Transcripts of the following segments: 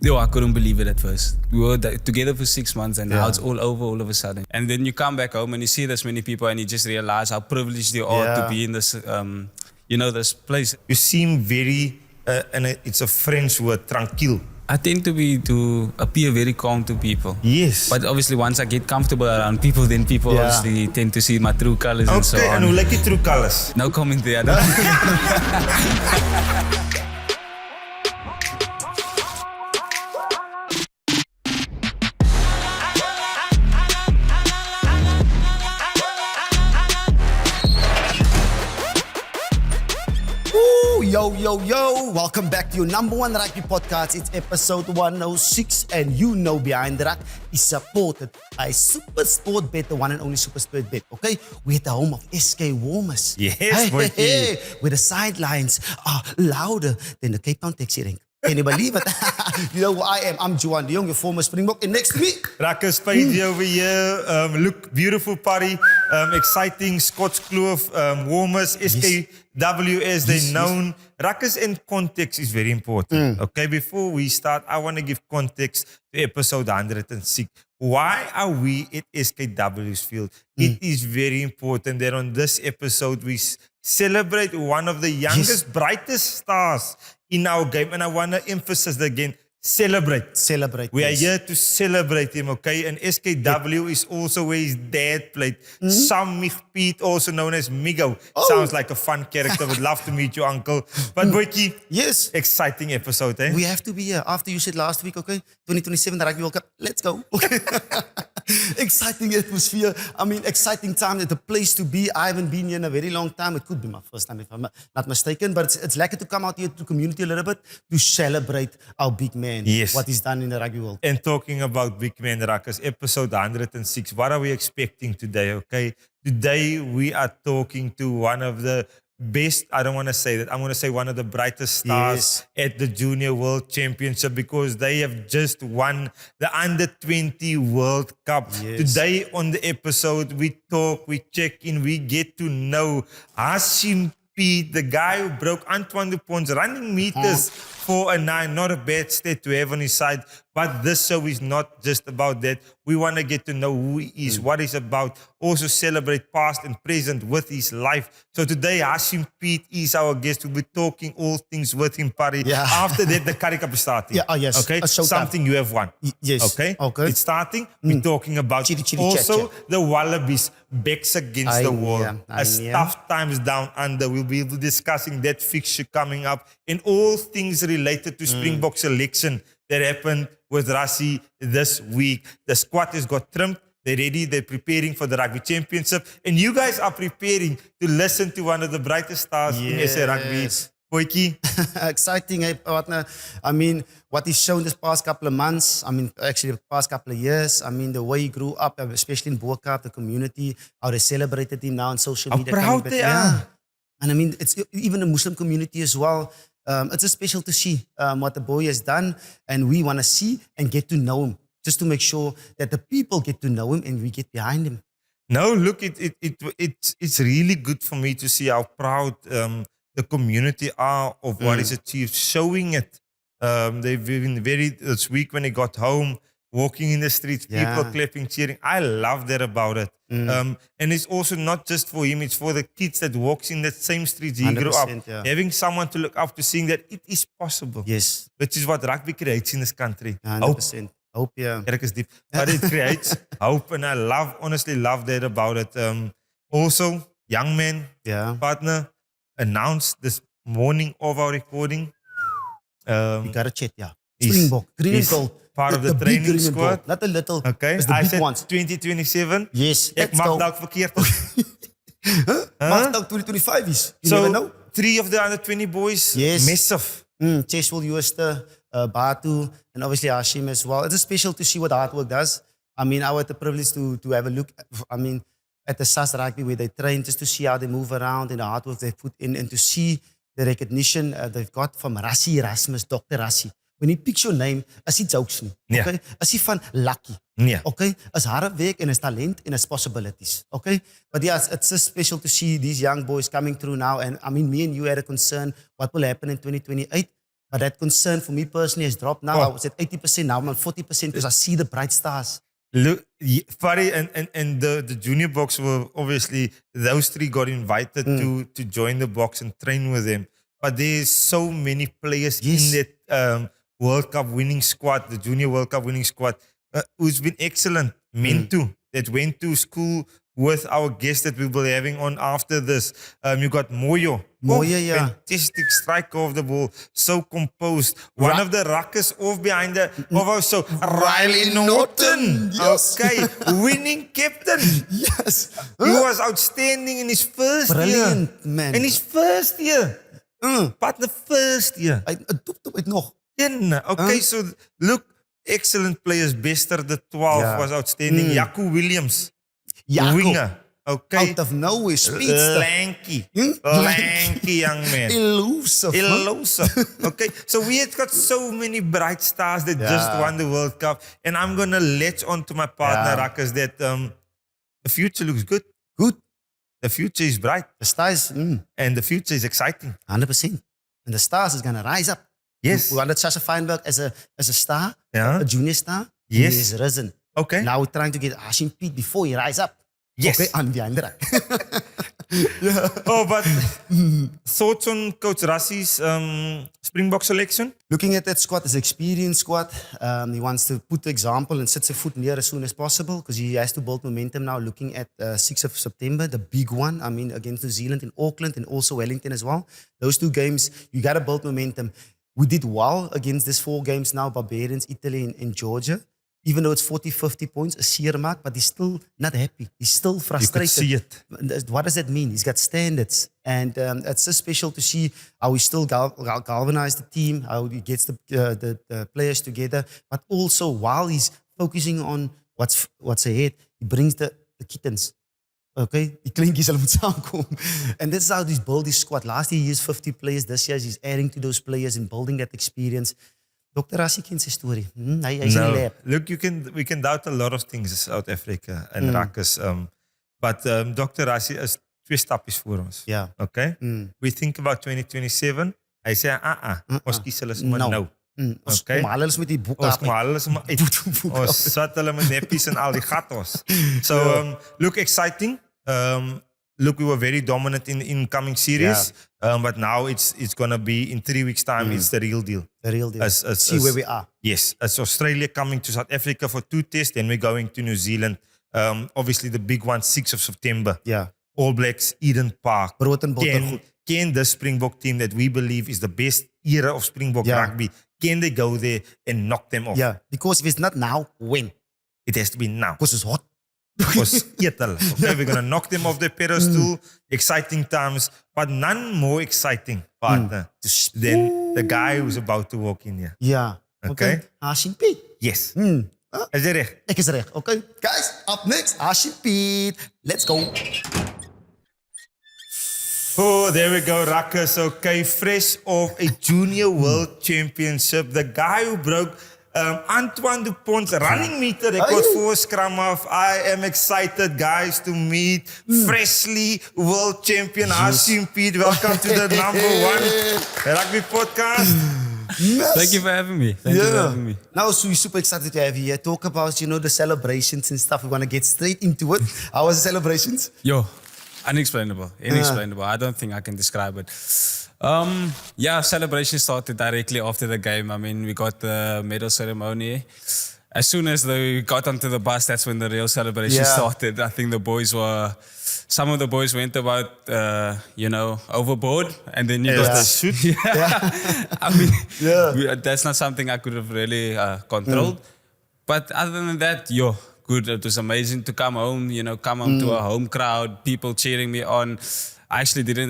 Yo, I couldn't believe it at first. We were together for 6 months and now it's all over all of a sudden. And then you come back home and you see this many people and you just realize how privileged you are to be in this, this place. You seem very, and it's a French word, tranquille. I tend to appear very calm to people. Yes. But obviously once I get comfortable around people, then people obviously tend to see my true colors and so on. Okay, and who like your true colors? No comment there. Yo, welcome back to your number one rugby podcast. It's episode 106 and you know Behind the Ruck is supported by Super Sport Bet, the one and only Super Sport Bet, okay? We're at the home of SK Warmers. Yes, where the sidelines are louder than the Cape Town taxi rank. Can you believe it? You know who I am. I'm Juan de Jong, your former Springbok. And next to me, Haashim Pead over here. Look, beautiful party. Exciting Scots Kloof, Warmers, SKW as they're known. Ruckers and context is very important. Okay, before we start, I want to give context to episode 106. Why are we at SKW's field? It is very important that on this episode we celebrate one of the youngest, brightest stars in our game. And I want to emphasize again, celebrate. We are here to celebrate him, okay? And SKW is also where his dad played. Haashim Pead, also known as Migo. Sounds like a fun character. Would love to meet you, uncle. But Boykie, yes, exciting episode, eh? We have to be here. After you said last week, okay, 2027, the Rugby World Cup, let's go. Okay. Exciting atmosphere. I mean, exciting time. It's a place to be. I haven't been here in a very long time. It could be my first time if I'm not mistaken. But it's lekker to come out here to the community a little bit to celebrate our big man. Yes. What he's done in the rugby world. And talking about big man ruckers, episode 106, what are we expecting today, okay? Today we are talking to one of the best, I don't want to say that, I'm going to say one of the brightest stars at the Junior World Championship because they have just won the Under-20 World Cup. Today on the episode, we talk, we check in, we get to know Haashim Pead, the guy who broke Antoine Dupont's running meters for a 9. Not a bad stat to have on his side. But this show is not just about that. We want to get to know who he is, what he's about. Also celebrate past and present with his life. So today, Haashim Pead is our guest. We'll be talking all things with him, Pari. After that, the Currie Cup is starting. Yes. Okay? Something you have won. Yes. Okay? It's starting. We're talking about also the Wallabies backs against the wall. As tough times down under. We'll be discussing that fixture coming up and all things related to Springbok selection that happened with Rassie this week. The squad has got trimmed. They're ready. They're preparing for the Rugby Championship. And you guys are preparing to listen to one of the brightest stars in SA Rugby. Boykie. Exciting, hey, partner. I mean, what he's shown this past couple of months, I mean, actually the past couple of years, I mean, the way he grew up, especially in Bo-Kaap, the community, how they celebrated him now on social media. How proud they are. And I mean, it's even the Muslim community as well. It's a special to see what the boy has done, and we want to see and get to know him, just to make sure that the people get to know him and we get behind him. No, look, it's really good for me to see how proud the community are of what he's achieved, showing it. They've been this week when he got home, walking in the streets, people clapping, cheering. I love that about it. And it's also not just for him, it's for the kids that walks in that same streets he grew up. Having someone to look up to, seeing that it is possible. Yes. Which is what rugby creates in this country. 100%. Hope, yeah. Is deep. But it creates hope, and I honestly love that about it. Also, young man, partner, announced this morning of our recording. We got a chat, Springbok, green and gold. Part of the training squad. Not a little. Okay. It's the big ones. 2027. Yes. Ek mag dalk verkeerd. Mag dalk 2025 is. You never know. 3 of the under-20 boys. Yes. Massive. Cheswell, Uester, Batu, and obviously Haashim as well. It's special to see what hard work does. I mean, I had the privilege to have a look, I mean, at the SAS Rugby where they train, just to see how they move around and the hard work they put in, and to see the recognition they've got from Rassie Erasmus, Dr. Rassie. When he picks your name, as he jokes nie. Okay? As he van lucky. Okay? As harde werk and as talent and as possibilities. Okay? But yes, it's so special to see these young boys coming through now. And I mean, me and you had a concern what will happen in 2028. But that concern for me personally has dropped now. Oh. I was at 80%, now I'm at 40% because I see the bright stars. Look, Fari and the junior box were obviously, those three got invited to join the box and train with them. But there's so many players in that World Cup winning squad, the junior World Cup winning squad, who's been excellent. Mintu, that went to school with our guest that we will be having on after this. You got Moyo. Yeah. Fantastic striker of the ball. So composed. One of the ruckers off behind the... So Riley Norton. Yes. Okay. Winning captain. Yes. He was outstanding in his first year. Brilliant, man. In his first year. But the first year. Uit nog. Okay, so look, excellent players. Bester the 12 was outstanding. Jaco Williams. Winger. Okay. Out of nowhere, speedster. Lanky. Lanky young man. Elusive. Okay. So we had got so many bright stars that just won the World Cup. And I'm going to latch on to my partner, Rakas, that the future looks good. Good. The future is bright. The stars, And the future is exciting. 100%. And the stars is going to rise up. Yes. We wanted Sasha Feinberg as a star, Yeah. a junior star. Yes. He has risen. Okay. Now we're trying to get Haashim Pead before he rise up. Yes. Okay, on Behind the Ruck. Oh, but thoughts on Coach Rassi's Springbok selection? Looking at that squad, it's an experienced squad. He wants to put the example and set a foot near as soon as possible because he has to build momentum now looking at 6th of September, the big one. I mean, against New Zealand in Auckland and also Wellington as well. Those two games, you got to build momentum. We did well against these 4 games now, Barbarians, Italy and Georgia. Even though it's 40, 50 points, a seer mark, but he's still not happy. He's still frustrated. You could see it. What does that mean? He's got standards. And it's so special to see how he still galvanized the team, how he gets the players together. But also, while he's focusing on what's ahead, he brings the kittens. Okay? Die kleintjies hulle moet saamkom. And this is how he's built his squad. Last year, he used 50 players. This year, he's adding to those players and building that experience. Dr. Rassie kent sy story. Hy's in die lab. Look, we can doubt a lot of things in South Africa and Rakkers. But Dr. Rassie is 2 stappies voor ons. Yeah. Okay? We think about 2027. Hy sê, ons kies hulle sommer nou. Okay? Kom hulle is met die Bo-Kaap. Ons kom hulle sommer uit. Ons sit hulle met neppies en al die gatos. So, look, exciting. Look, we were very dominant in the incoming series, but now it's going to be in 3 weeks' time. It's the real deal. The real deal. See where we are. Yes, it's Australia coming to South Africa for 2 tests, then we're going to New Zealand. Obviously, the big one, 6th of September. Yeah. All Blacks, Eden Park. Brood en botter goed. Can the Springbok team that we believe is the best era of Springbok rugby, can they go there and knock them off? Yeah, because if it's not now, when? It has to be now. Because it's hot. Because okay, we're going to knock them off their pedestal. Exciting times, but none more exciting, partner, than the guy who's about to walk in here. Yeah. Okay. Haashim Pead. Yes. Is jy reg? Ek is reg. Okay. Guys, up next, Haashim Pead. Let's go. Oh, there we go, Rakkers. Okay, fresh off a Junior World Championship. The guy who broke Antoine Dupont's running meter record for scrum off. I am excited, guys, to meet freshly world champion Haashim Pead. Welcome to the #1 rugby podcast. Yes. Thank you for having me. Thank you for having me. Now, so we're super excited to have you here. Talk about, the celebrations and stuff. We want to get straight into it. How was the celebrations? Yo, unexplainable. Inexplainable. I don't think I can describe it. Celebration started directly after the game. I mean, we got the medal ceremony. As soon as we got onto the bus, that's when the real celebration started. I think some of the boys went about, overboard, and then you got the shoot. I mean, that's not something I could have really controlled. But other than that, good. It was amazing to come home, come home to a home crowd, people cheering me on. I actually didn't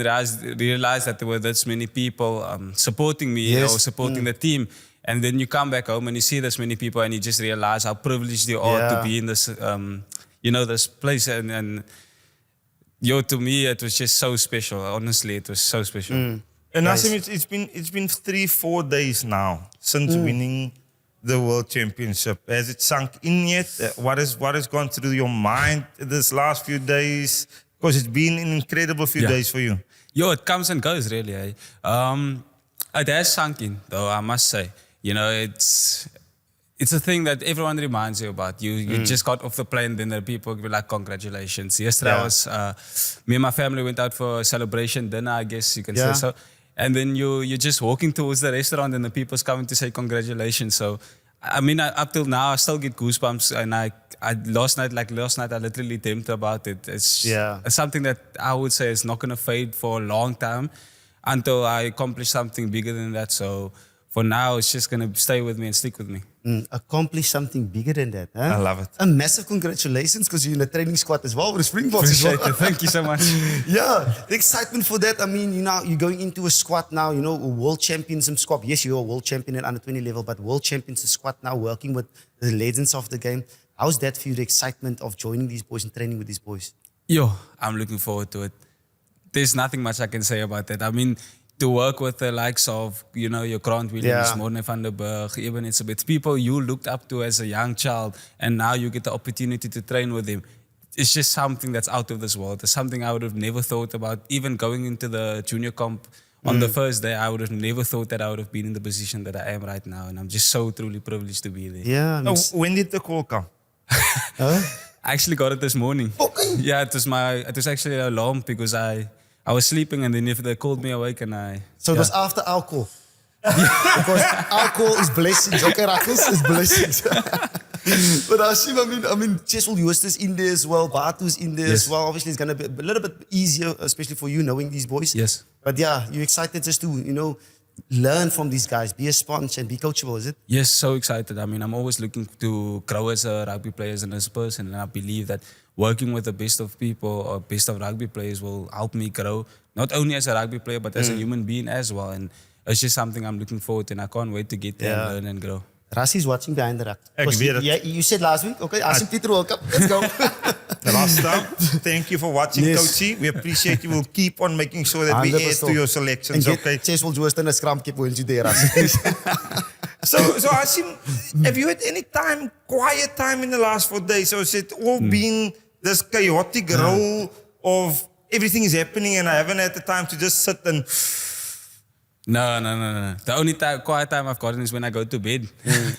realize that there were this many people supporting me or supporting the team. And then you come back home and you see this many people and you just realize how privileged you are to be in this, this place. And to me, it was just so special. Honestly, it was so special. And Haashim, it's been 3-4 days now since winning the World Championship. Has it sunk in yet? What has gone through your mind this last few days? Because it's been an incredible few days for you. It comes and goes, really. It has sunk in, though, I must say. You know, it's a thing that everyone reminds you about. You just got off the plane, then the people will be like, congratulations. Yesterday I was, me and my family went out for a celebration dinner, I guess you can say so. And then you're just walking towards the restaurant and the people's coming to say congratulations. So, I mean, up till now, I still get goosebumps. And I last night, I literally dreamt about it. It's something that I would say is not going to fade for a long time until I accomplish something bigger than that. So, for now, it's just going to stay with me and stick with me. Accomplish something bigger than that. Huh? I love it. A massive congratulations because you're in the training squad as well with the Springboks as Appreciate well. it. Thank you so much. Yeah, the excitement for that. I mean, you're going into a squad now, a world championship squad. Yes, you're a world champion at under 20 level, but world championship squad now working with the legends of the game. How's that for you, the excitement of joining these boys and training with these boys? I'm looking forward to it. There's nothing much I can say about that. I mean, to work with the likes of, your Grant Williams, Morne van der Berg, even it's people you looked up to as a young child, and now you get the opportunity to train with them. It's just something that's out of this world. It's something I would have never thought about. Even going into the junior comp on the first day, I would have never thought that I would have been in the position that I am right now. And I'm just so truly privileged to be there. Yeah. When did the call come? I actually got it this morning. Yeah, it was actually an alarm because I was sleeping and then if they called me awake and So it was after our call. Because our call is blessings. Okay, Rakkels is blessings. But Haashim, I mean, Chesil Joost is in there as well. Batu's in there as well. Obviously, it's going to be a little bit easier, especially for you knowing these boys. Yes. But yeah, you're excited just to, learn from these guys, be a sponge and be coachable, is it? Yes, so excited. I mean, I'm always looking to grow as a rugby player and as a person. And I believe that working with the best of people or best of rugby players will help me grow, not only as a rugby player, but as a human being as well. And it's just something I'm looking forward to, and I can't wait to get there and learn and grow. Rassi's watching Behind the Ruck. Ek weet het. Yeah, you said last week, okay, Haashim Pead World Cup, let's go. Last time, thank you for watching, Yes. Coachy. We appreciate you. We'll keep on making sure that we add 100%. to your selections, And okay? get Chesil Joost and a scrum keep when you there, Rassi. So Haashim, have you had any quiet time in the last 4 days? Or has it all been this chaotic role of everything is happening and I haven't had the time to just sit and... No. The only quiet time I've gotten is when I go to bed.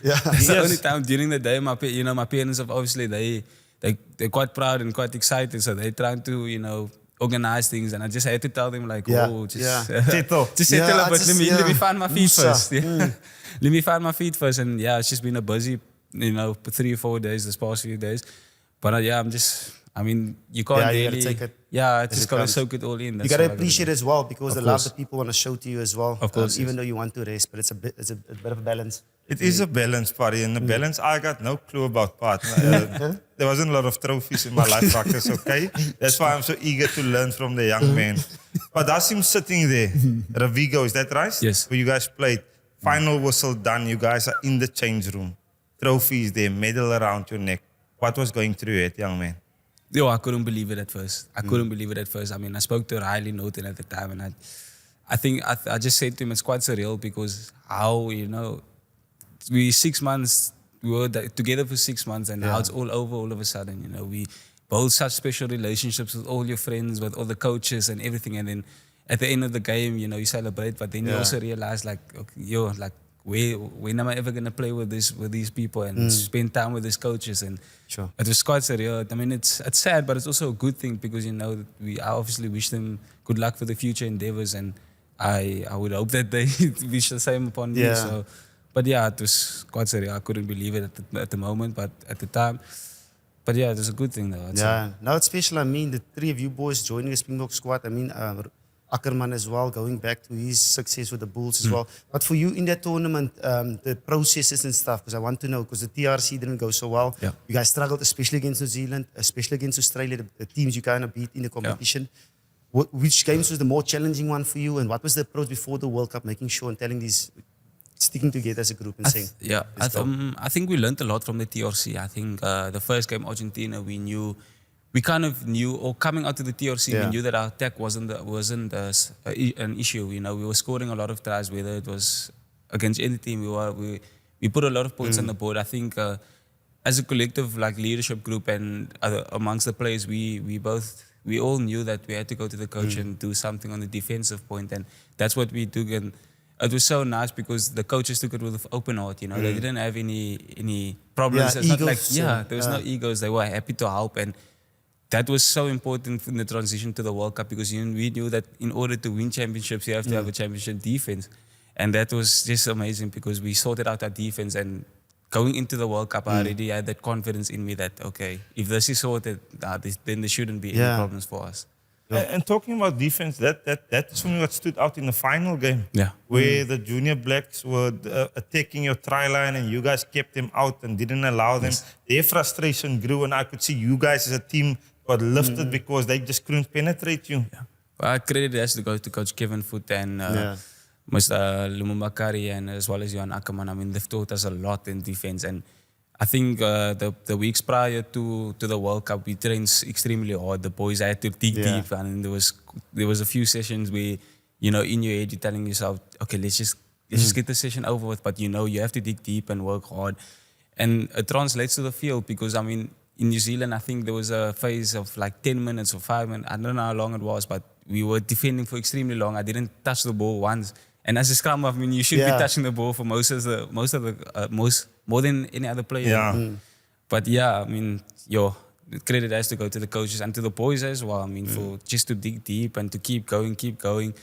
Yeah. It's the only time during the day. My parents have obviously they're quite proud and quite excited, so they're trying to organize things, and I just had to tell them like, just Settle. just settle Yeah, a bit. just, Let me find my feet Musa. first. Yeah. Let me find my feet first, and it's just been a busy 3 or 4 days this past few days. But I mean, you can't Yeah, you really. gotta take it Yeah, as just it gotta comes. soak it all in. You That's got to all I gotta appreciate do. it as well because Of the love course. that people want to show to you as well. Of course, even yes. though you want to rest, but it's a bit of a balance. It is a balance, Party, and the balance, I got no clue about part. There wasn't a lot of trophies in my life, Ruckers, okay? That's why I'm so eager to learn from the young man. But that's him sitting there. Ravigo, is that right? Yes. Where you guys played. Final whistle done. You guys are in the change room. Trophies there, medal around your neck. What was going through your head, young man? I couldn't believe it at first. I mean, I spoke to Riley Norton at the time, and I think I just said to him, it's quite surreal because how, we 6 months, we were together for 6 months, and now it's all over all of a sudden. We build such special relationships with all your friends, with all the coaches and everything, and then at the end of the game, you celebrate, but then you also realize like, okay, when am I ever gonna play with these people and spend time with these coaches? And Sure. it was quite surreal. I mean, it's sad, but it's also a good thing because I obviously wish them good luck for the future endeavors, and I would hope that they wish the same upon me. Yeah. So, but yeah, it was quite surreal. I couldn't believe it at the moment, but at the time. But yeah, it was a good thing though. I'd say. Yeah, now it's special. I mean, the 3 of you boys joining the Springbok squad. I mean, Ackerman as well, going back to his success with the Bulls as well. But for you in that tournament, the processes and stuff, because I want to know, because the TRC didn't go so well. Yeah. You guys struggled, especially against New Zealand, especially against Australia, the teams you kind of beat in the competition. Which games was the more challenging one for you, and what was the approach before the World Cup, making sure and telling these, sticking together as a group and saying, I think we learned a lot from the TRC. I think the first game, Argentina, we kind of knew, or coming out to the TRC, we knew that our attack wasn't an issue. We were scoring a lot of tries, whether it was against any team. We put a lot of points on the board. I think as a collective, like leadership group and amongst the players, we all knew that we had to go to the coach and do something on the defensive point, and that's what we do. And it was so nice because the coaches took it with open heart. You know, they didn't have any problems. Yeah, It's not egos, like there was no egos. They were happy to help, and that was so important in the transition to the World Cup because we knew that in order to win championships, you have to have a championship defense, and that was just amazing because we sorted out our defense. And going into the World Cup, I already had that confidence in me that okay, if this is sorted, then there shouldn't be any problems for us. And talking about defense, that's for me what stood out in the final game. Yeah. Where the junior blacks were attacking your try line and you guys kept them out and didn't allow them. Their frustration grew and I could see you guys as a team got lifted because they just couldn't penetrate you. Yeah. Well, credit has to go to Coach Kevin Foot and Mr. Lumumba Currie and as well as Johan Ackerman. I mean, they've taught us a lot in defense. And I think the weeks prior to the World Cup, we trained extremely hard. The boys had to dig deep, and there was a few sessions where, you know, in your head you're telling yourself, okay, let's just get the session over with. But you know, you have to dig deep and work hard, and it translates to the field because I mean, in New Zealand, I think there was a phase of like 10 minutes or 5 minutes. I don't know how long it was, but we were defending for extremely long. I didn't touch the ball once. And as a scrum, I mean, you should be touching the ball for more than any other player. Yeah. But yeah, I mean, credit has to go to the coaches and to the boys as well. I mean, for just to dig deep and to keep going.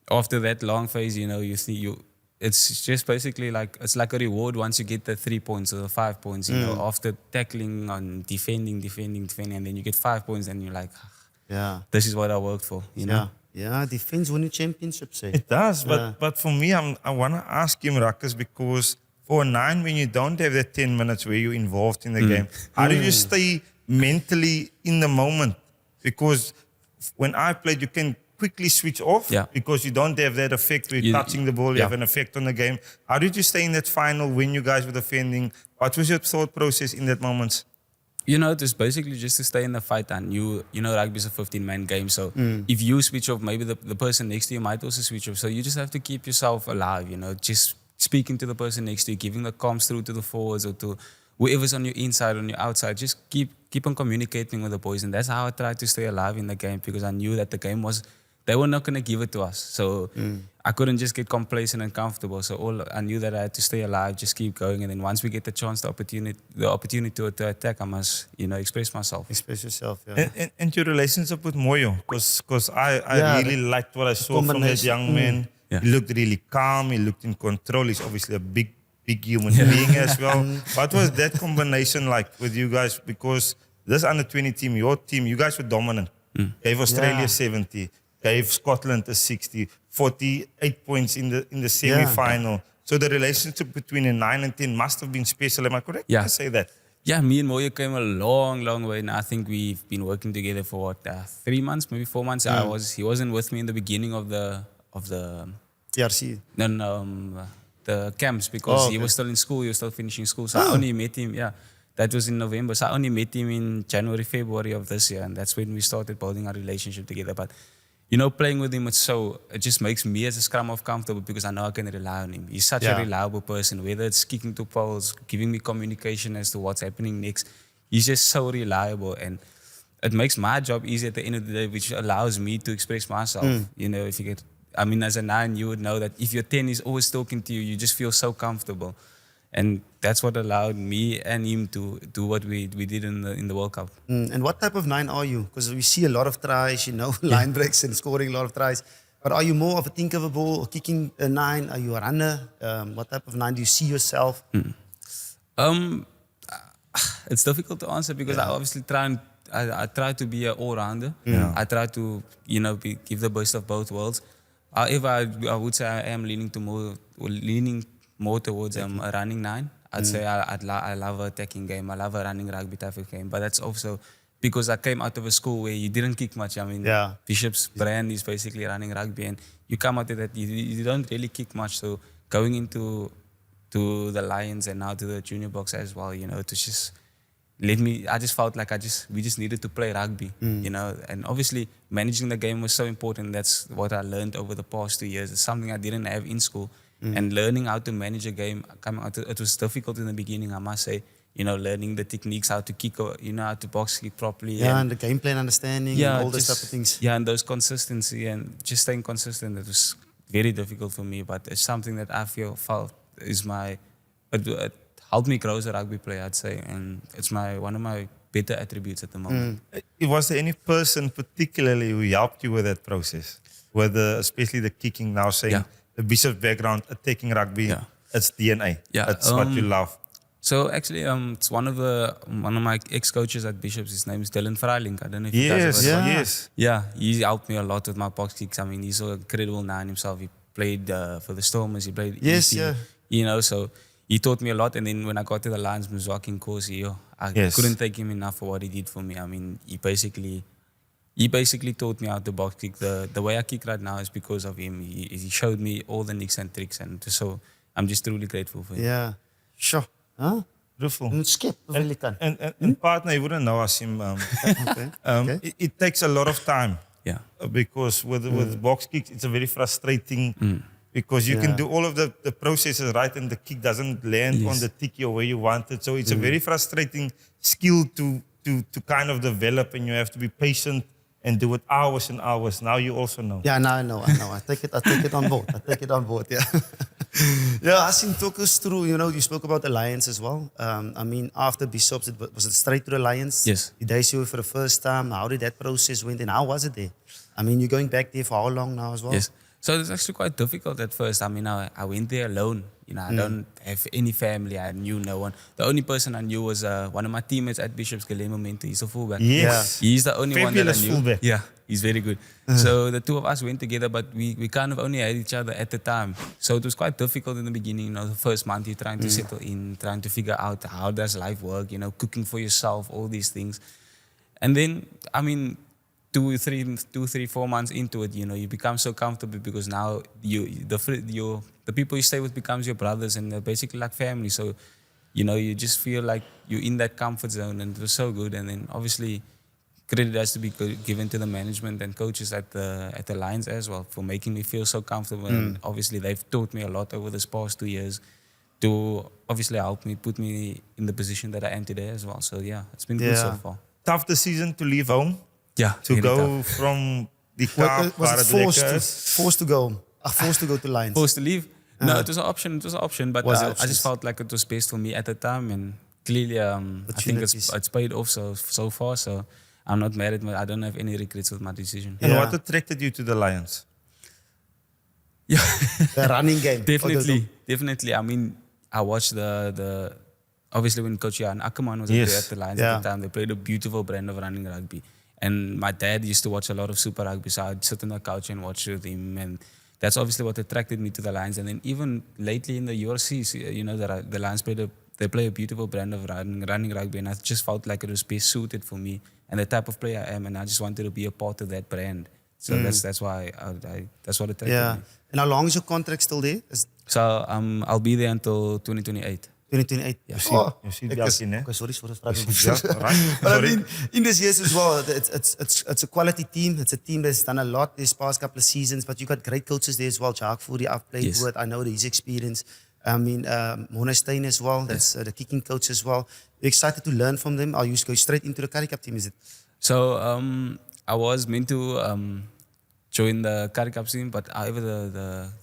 After that long phase, you know, it's just basically like it's like a reward once you get the 3 points or the 5 points. You know, after tackling and defending, and then you get 5 points, and you're like, this is what I worked for. You know. Yeah, defense win championships. It does, but for me, I want to ask you, Ruckus, because for a 9, when you don't have that 10 minutes where you're involved in the game, how do you stay mentally in the moment? Because when I played, you can quickly switch off because you don't have that effect where you're touching the ball, you have an effect on the game. How did you stay in that final when you guys were defending? What was your thought process in that moment? You know, it's basically just to stay in the fight, and you know, rugby is a 15-man game. So if you switch off, maybe the person next to you might also switch off. So you just have to keep yourself alive. You know, just speaking to the person next to you, giving the comms through to the forwards or to whoever's on your inside, on your outside. Just keep on communicating with the boys, and that's how I tried to stay alive in the game because I knew that the game was. They were not going to give it to us. So I couldn't just get complacent and comfortable. So I knew that I had to stay alive, just keep going. And then once we get the chance, the opportunity to attack, I must, you know, express myself. Express yourself, yeah. And your relationship with Moyo, because I really liked what I saw from that young man. Yeah. He looked really calm. He looked in control. He's obviously a big human being as well. What was that combination like with you guys? Because this under-20 team, your team, you guys were dominant. Gave Australia 70. Gave Scotland a 60, 48 points in the semi-final. So the relationship between a 9 and 10 must have been special. Am I correct to say that? Yeah, me and Moyo came a long way. And I think we've been working together for 3 months, maybe 4 months. He wasn't with me in the beginning of the TRC. No, the camps because he was still in school. He was still finishing school. So I only met him. Yeah, that was in November. So I only met him in January, February of this year, and that's when we started building our relationship together. But you know, playing with him, it just makes me as a scrum half comfortable because I know I can rely on him. He's such a reliable person, whether it's kicking to poles, giving me communication as to what's happening next. He's just so reliable, and it makes my job easy at the end of the day, which allows me to express myself. You know, as a 9, you would know that if your 10 is always talking to you, you just feel so comfortable. And that's what allowed me and him to do what we did in the World Cup. And what type of 9 are you? Because we see a lot of tries, you know, line breaks and scoring a lot of tries. But are you more of a think of a ball or kicking a 9? Are you a runner? What type of 9 do you see yourself? It's difficult to answer because I obviously I try to be an all-rounder. I try to, you know, give the best of both worlds. However, I would say I am leaning more towards a running 9. I'd say I love an attacking game. I love a running rugby type of game. But that's also because I came out of a school where you didn't kick much. I mean, Bishop's brand is basically running rugby. And you come out of that, you don't really kick much. So going into the Lions and now to the junior box as well, you know, to just I just felt like we just needed to play rugby, you know. And obviously managing the game was so important. That's what I learned over the past 2 years. It's something I didn't have in school. And learning how to manage a game, it was difficult in the beginning, I must say. You know, learning the techniques, how to kick, you know, how to box kick properly. Yeah, and the game plan understanding, and all those type of things. Yeah, and those consistency and just staying consistent. It very difficult for me, but it's something that I felt is it helped me grow as a rugby player, I'd say, and it's one of my better attributes at the moment. Was there any person particularly who helped you with that process? Especially the kicking now, saying Yeah. the Bishop's background, attacking rugby, Yeah. it's DNA. Yeah, That's what you love. So actually, it's one of my ex-coaches at Bishops. His name is Dylan Freilink. I don't know if you guys Yes, have heard of him. yes. Yeah, he helped me a lot with my box kicks. I mean, he's so incredible now in himself. He played for the Stormers. He played Yes, ET, yeah. You know, so he taught me a lot. And then when I got to the Lions Muzwaki course, I Yes. couldn't thank him enough for what he did for me. I mean, he basically taught me how to box kick. The way I kick right now is because of him. He showed me all the nicks and tricks, and so I'm just truly grateful for him. Yeah. Sure. Huh? Beautiful. Skip, wil jy kan. And partner, you wouldn't know Haashim. Okay. It takes a lot of time. Yeah. Because with box kicks, it's a very frustrating because you can Yeah. do all of the processes right and the kick doesn't land on the tiki or where you want it. So it's a very frustrating skill to kind of develop, and you have to be patient and do it hours and hours. Now you also know. Yeah, now I know. I take it on board. Yeah. Yeah, Haashim, talk us through, you spoke about the Lions as well. I mean, after Bishops, was it straight to the Lions? Yes. Did they see you for the first time? How did that process went and how was it there? I mean, you're going back there for how long now as well? Yes. So it's actually quite difficult at first. I mean, I went there alone. I don't have any family. I knew no one. The only person I knew was one of my teammates at Bishops, Galemo Mento. He's a fullback. Yes. He's the only one that I Fabulous knew. fullback. Yeah, he's very good. So the two of us went together, but we kind of only had each other at the time. So it was quite difficult in the beginning. The first month you're trying to settle in, trying to figure out how does life work, cooking for yourself, all these things. And then, I mean, 2, 3, 4 months into it, you become so comfortable because now the people you stay with becomes your brothers and they're basically like family. So, you just feel like you're in that comfort zone, and it was so good. And then obviously credit has to be given to the management and coaches at the Lions as well for making me feel so comfortable. And obviously they've taught me a lot over this past 2 years to obviously help me, put me in the position that I am today as well. So yeah, it's been good so far. Tough decision to leave home. Yeah, To really go tough. from the Kaap, Was waar it het lekker is. forced to go? Forced to go to Lions? Supposed to leave? No, it was an option. But Was it I options? just felt like it was best for me at the time, and clearly, I think Opportunities. it's paid off so far. So I'm not mad at I don't have any regrets with my decision. And Yeah. what attracted you to the Lions? Yeah, The running game. definitely. I mean, I watched the obviously when Coach Jan Ackerman was Yes. there at the Lions Yeah. at the time, they played a beautiful brand of running rugby. And my dad used to watch a lot of Super Rugby, so I'd sit on the couch and watch with him. And that's obviously what attracted me to the Lions. And then even lately in the URC, the Lions play a beautiful brand of running rugby, and I just felt like it was best suited for me and the type of player I am, and I just wanted to be a part of that brand. So that's why that's what attracted Yeah. me. And how long is your contract still there? Is So I'll be there until 2028. 2028. Yeah. You see the in, eh? Okay, sorry for the vraag. Yeah, right. But I Sorry. mean, in this years as well, it's a quality team. It's a team that's done a lot these past couple of seasons, but you got great coaches there as well. Jacques Fourie, I've played Yes. with. I know his experience. I mean, Mona Steyn as well. That's the kicking coach as well. You're excited to learn from them? Or you go straight into the Currie Cup team, is it? So I was meant to join the Currie Cup team, but however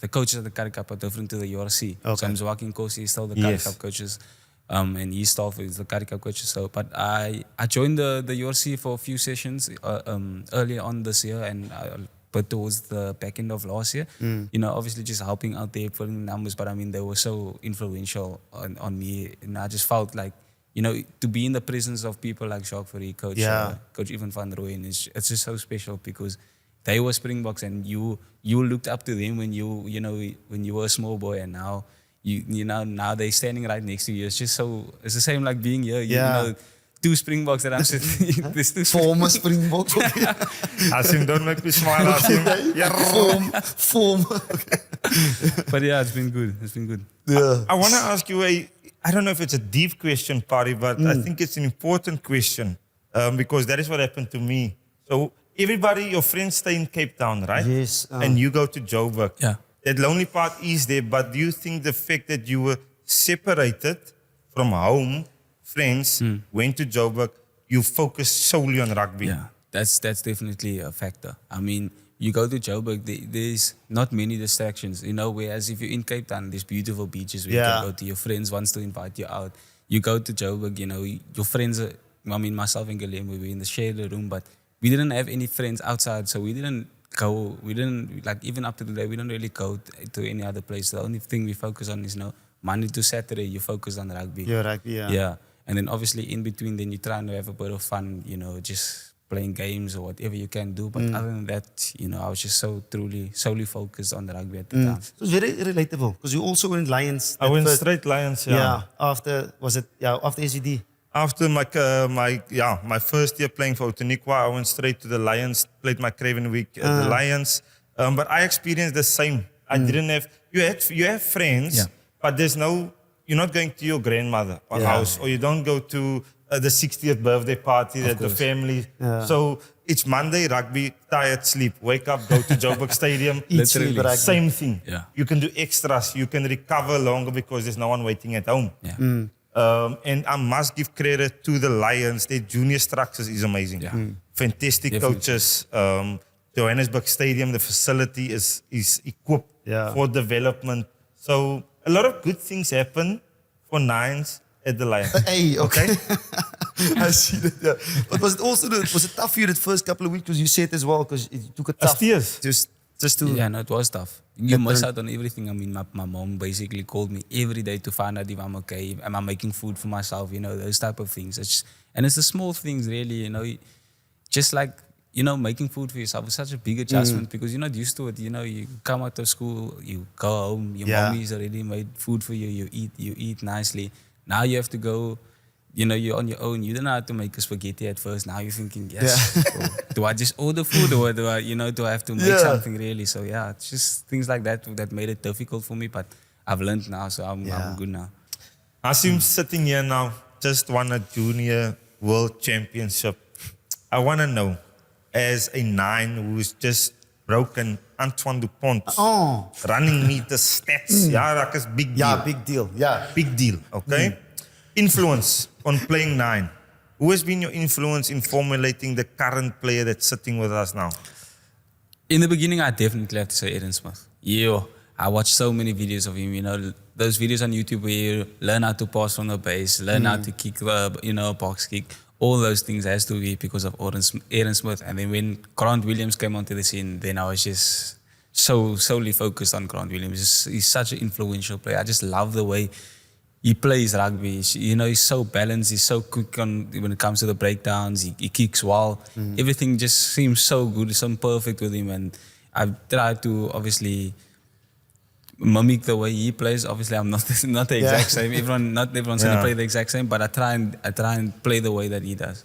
the coaches at the Currie Cup are different to the URC. Okay. So I'm working coach, he's still the Currie Yes. Cup coaches. And his staff is the Currie Cup coaches. So, but I joined the URC for a few sessions earlier on this year, and but towards the back end of last year, obviously just helping out there, putting numbers. But I mean, they were so influential on me, and I just felt like, to be in the presence of people like Jacques Fourie, Coach Ivan van Rooyen, it's just so special because they were Springboks, and you looked up to them when you were a small boy, and now. Now they're standing right next to you. It's just it's the same like being here. Yeah. Two Springboks that I'm sitting. There's two Former Springbok. Haashim, don't make me smile, Haashim. Yeah. Form. But yeah, it's been good. It's been good. Yeah. I want to ask you I don't know if it's a deep question, Pari, but I think it's an important question because that is what happened to me. So everybody, your friends stay in Cape Town, right? Yes. And you go to Joburg. Yeah. That lonely part is there, but do you think the fact that you were separated from home, friends, went to Joburg, you focused solely on rugby? Yeah, that's definitely a factor. I mean, you go to Joburg, there's not many distractions, you know, whereas if you're in Cape Town, there's beautiful beaches where you can go to. Your friends wants to invite you out. You go to Joburg, you know, your friends, myself and Guilherme, we were in the shared room, but we didn't have any friends outside, so we didn't, like, even up to today, we don't really go to any other place. The only thing we focus on is, you know, Monday to Saturday, you focus on rugby. Yeah, rugby, Yeah. And then obviously in between, then you're trying to have a bit of fun, you know, just playing games or whatever you can do. But other than that, you know, I was just solely focused on the rugby at the time. So it's very relatable because you also went Lions. I went straight Lions, Yeah, after SVD. After my first year playing for Outeniqua, I went straight to the Lions, played my Craven Week at the Lions. But I experienced the same. I didn't have, you have friends, but there's no, you're not going to your grandmother or house, or you don't go to the 60th birthday party at the family. Yeah. So it's Monday, rugby, tired, sleep, wake up, go to Joburg Stadium. Literally. Same thing. Yeah. You can do extras, you can recover longer because there's no one waiting at home. Yeah. And I must give credit to the Lions. Their junior structures is amazing. Yeah. Fantastic coaches. Johannesburg Stadium, the facility is equipped for development. So a lot of good things happen for Nines at the Lions. Hey, okay. I see that. Yeah. But was it tough for you the first couple of weeks? Because you said as well, because it took a tough. Just to. Yeah, no, it was tough. You miss out on everything. I mean, my mom basically called me every day to find out if I'm okay, am I making food for myself, you know, those type of things. And it's the small things really, you know, just like, you know, making food for yourself is such a big adjustment because you're not used to it. You know, you come out of school, you go home, your mommy's already made food for you, you eat nicely. Now you have to go, you know, you're on your own. You don't know how to make a spaghetti at first. Now you're thinking, do I just order food or do I have to make something really? So yeah, it's just things like that made it difficult for me. But I've learned now, so I'm good now. Haashim sitting here now, just won a Junior World Championship. I want to know, as a 9 who's just broken Antoine Dupont, running meters, stats, that is big deal. Yeah, big deal. Yeah. Big deal, okay? Influence on playing 9. Who has been your influence in formulating the current player that's sitting with us now? In the beginning, I definitely have to say Eden Smith. I watched so many videos of him, you know, those videos on YouTube where you learn how to pass from the base, learn how to kick, box kick. All those things has to be because of Eden Smith. And then when Grant Williams came onto the scene, then I was just solely focused on Grant Williams. He's such an influential player. I just love the way he plays rugby. You know, he's so balanced. He's so quick when it comes to the breakdowns. He kicks well. Everything just seems so good. It's so perfect with him. And I've tried to obviously mimic the way he plays. Obviously, I'm not the exact same. Not everyone's gonna play the exact same, but I try and play the way that he does.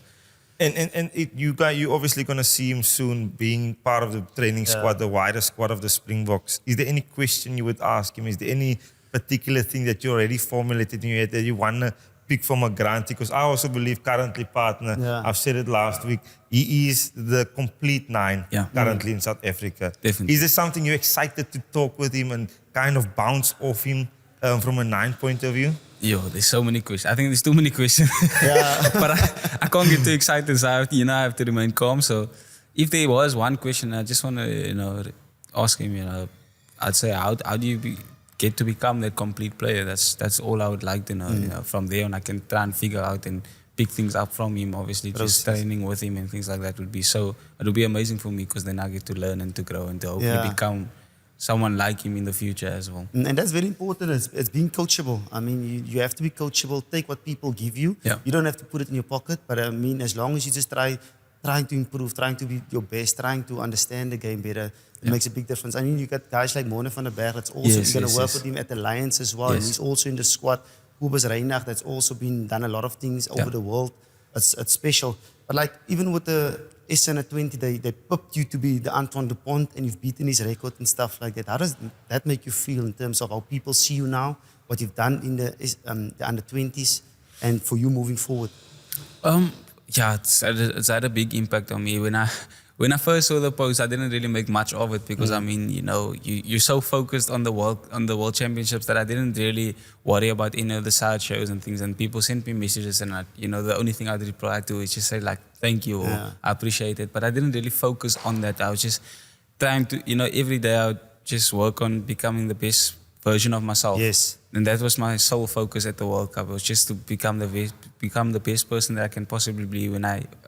And you obviously gonna see him soon being part of the training squad, the wider squad of the Springboks. Is there any question you would ask him? Is there any particular thing that you already formulated in your head that you wanna pick from a grant? Because I also believe currently partner, I've said it last week, he is the complete 9 currently in South Africa. Definitely. Is there something you're excited to talk with him and kind of bounce off him from a 9 point of view? There's so many questions. I think there's too many questions. But I can't get too excited, so I have to remain calm. So if there was one question, I just want to, ask him, I'd say, how do you get to become that complete player? That's all I would like to know. From there on, I can try and figure out and pick things up from him. Obviously, just training with him and things like that would be amazing for me because then I get to learn and to grow and to hopefully become someone like him in the future as well. And that's very important. It's being coachable. I mean, you have to be coachable. Take what people give you. Yeah. You don't have to put it in your pocket. But I mean, as long as you just trying to improve, trying to be your best, trying to understand the game better, it makes a big difference. I mean, you got guys like Mone van der Berg that's also going to work with him at the Lions as well. And he's also in the squad. Kobus Reinach that's also done a lot of things over the world. It's special. But like even with the SN20, they picked you to be the Antoine Dupont and you've beaten his record and stuff like that. How does that make you feel in terms of how people see you now, what you've done in the under-20s and for you moving forward? It's had a big impact on me. When I first saw the post, I didn't really make much of it because I mean, you're so focused on the World Championships that I didn't really worry about any of the side shows and things. And people sent me messages, and the only thing I'd reply to is just say like, "Thank you," or "I appreciate it." But I didn't really focus on that. I was just trying to, every day I would just work on becoming the best version of myself. Yes. And that was my sole focus at the World Cup. It was just to become the best person that I can possibly be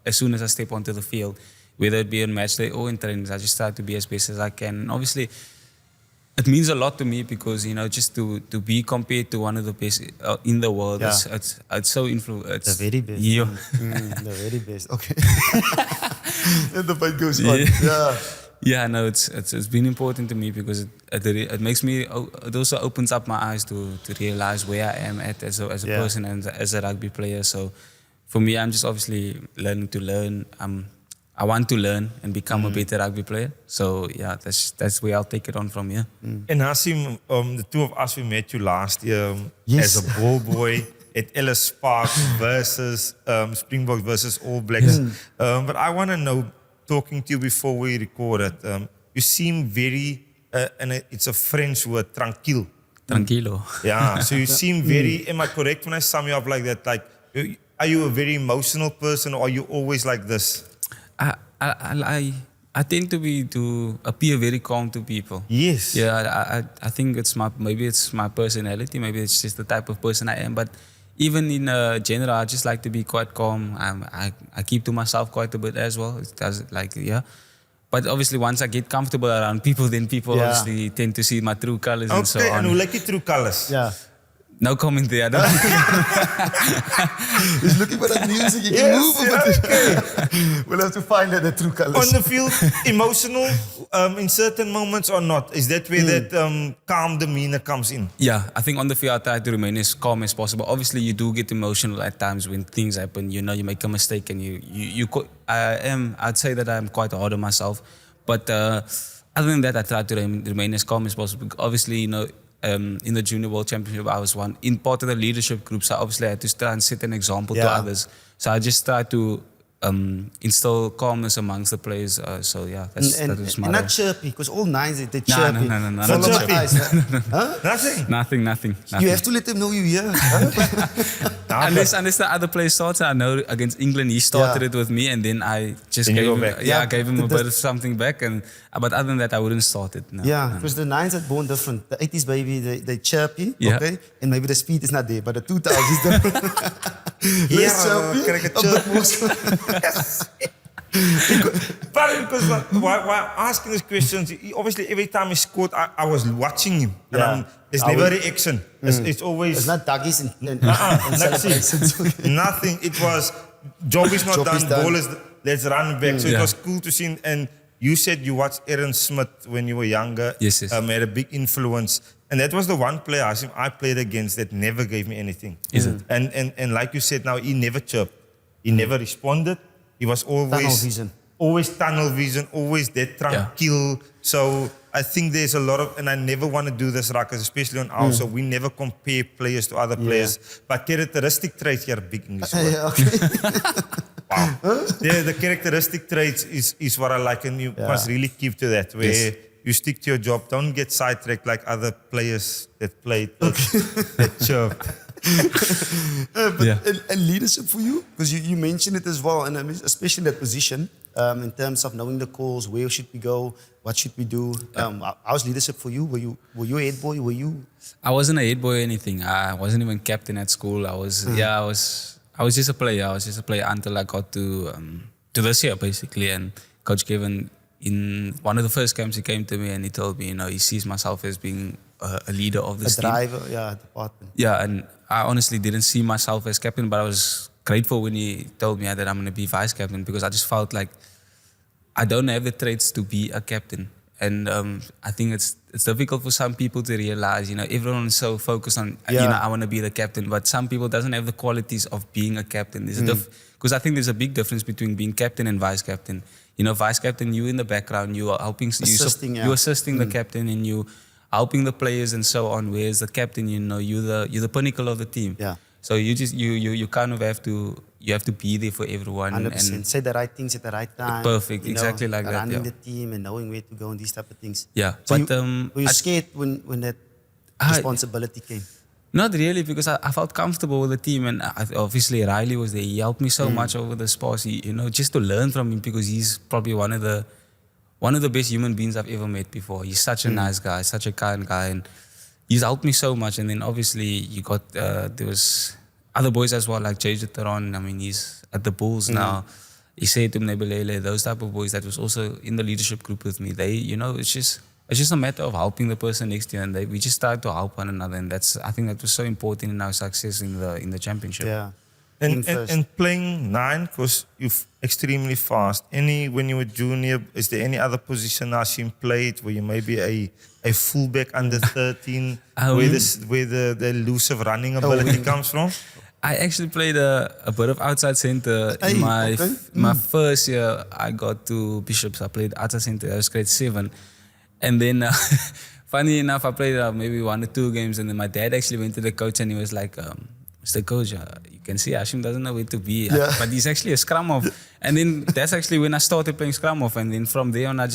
as soon as I step onto the field, whether it be on match day or in trainings. I just try to be as best as I can. And obviously, it means a lot to me because just to be compared to one of the best in the world, it's so influential. The very best. Yeah. The very best. Okay. And the fight goes on. Yeah. Yeah, no, it's been important to me because it makes me. It also opens up my eyes to realize where I am at as a person and as a rugby player. So, for me, I'm just obviously learning to learn. I want to learn and become a better rugby player. So yeah, that's where I'll take it on from here. And Haashim, the two of us, we met you last year Yes. as a ball boy at Ellis Park versus Springbok versus All Blacks. But I want to know, talking to you before we recorded, you seem very, and it's a French word, tranquille. Tranquilo. Yeah, so you seem very, am I correct when I sum you up like that? Like, are you a very emotional person or are you always like this? I tend to appear very calm to people. Yes. Yeah, I think maybe it's my personality, maybe it's just the type of person I am. But even in general, I just like to be quite calm. I keep to myself quite a bit as well. It does But obviously, once I get comfortable around people, then people obviously tend to see my true colors and so on. Okay, and who like your true colors? Yeah. No comment there. I don't He's looking for that music. You can move it. We'll have to find out the true colors. On the field, emotional in certain moments or not? Is that where that calm demeanor comes in? Yeah, I think on the field I try to remain as calm as possible. Obviously, you do get emotional at times when things happen. You make a mistake and I'd say that I'm quite hard on myself. But other than that, I try to remain as calm as possible. Obviously, in the Junior World Championship, I was in part of the leadership group. So obviously I had to try and set an example to others. So I just try to instill calmness amongst the players. That was my and role. not chirpy, because all nines, they chirpy. No. Not chirpy. Huh? Nothing. Nothing. You have to let them know you're here. Unless the other player starts, I know against England he started it with me, and then I just Then you gave go him, back. I gave him a bit of something back, but other than that, I wouldn't start it. No, Yeah, no. because the nines are born different. The 80s baby, they chirpy, Yeah. okay, and maybe the speed is not there, but the 2000s is different. Yeah, Less chirpy, krijg ik a chirp. bit more. Yes. But because while asking these questions, obviously every time he scored, I was watching him. And there's never reaction. It's always... It's not duggies and that's celebrations. it. Nothing. It was, job is not Job done, is done. ball is, let's run back. So it was cool to see. And you said you watched Aaron Smith when you were younger. Yes. Had a big influence. And that was the one player I played against that never gave me anything. Is it? And like you said now, he never chirped. He never responded. He was always tunnel vision, always that tranquil. So I think there's a lot of, and I never want to do this, Ruckers, especially on our, so we never compare players to other players. But characteristic traits, here, big English word. Yeah, okay. Wow. The characteristic traits is what I like, and you must really keep to that, where you stick to your job. Don't get sidetracked like other players that played that chirp. And leadership for you, because you mentioned it as well, and I mean, especially in that position, in terms of knowing the calls, where should we go, what should we do? How's leadership for you? Were you a head boy? I wasn't a head boy or anything. I wasn't even captain at school. I was just a player. I was just a player until I got to this year basically. And Coach Kevin, in one of the first camps, he came to me and he told me, he sees myself as being a leader of this team. A driver, department. Yeah, and I honestly didn't see myself as captain, but I was grateful when he told me that I'm going to be vice captain, because I just felt like I don't have the traits to be a captain. And I think it's difficult for some people to realize, everyone is so focused on, I want to be the captain, but some people doesn't have the qualities of being a captain. Because I think there's a big difference between being captain and vice captain. Vice captain, you in the background, you are helping, you're assisting the captain, and you helping the players and so on. Whereas the captain, you're the pinnacle of the team. Yeah. So you kind of have to be there for everyone. 100%. And say the right things at the right time. Perfect, exactly like that. Running the team and knowing where to go and these type of things. Yeah. So But were you scared when that responsibility came? Not really, because I felt comfortable with the team, and obviously Riley was there. He helped me so much over the past, just to learn from him, because he's probably one of the one of the best human beings I've ever met before. He's such a nice guy, such a kind guy, and he's helped me so much. And then obviously you got there was other boys as well, like JJ Taron. I mean, he's at the Bulls now. He said to Mnebelele, those type of boys that was also in the leadership group with me. They, it's just a matter of helping the person next to you, and we just started to help one another, and I think that was so important in our success in the championship. Yeah. And playing 9, because you're extremely fast. When you were junior, is there any other position Haashim played where you maybe a fullback under 13, where the elusive running ability comes from? I actually played a bit of outside center in my first year. I got to Bishops. I played outside center. I was grade 7, and then funny enough, I played maybe 1 or 2 games, and then my dad actually went to the coach and he was like, Mr. Coach, you can see Haashim doesn't know where to be, but he's actually a scrum off. And then that's actually when I started playing scrum off, and then from there on I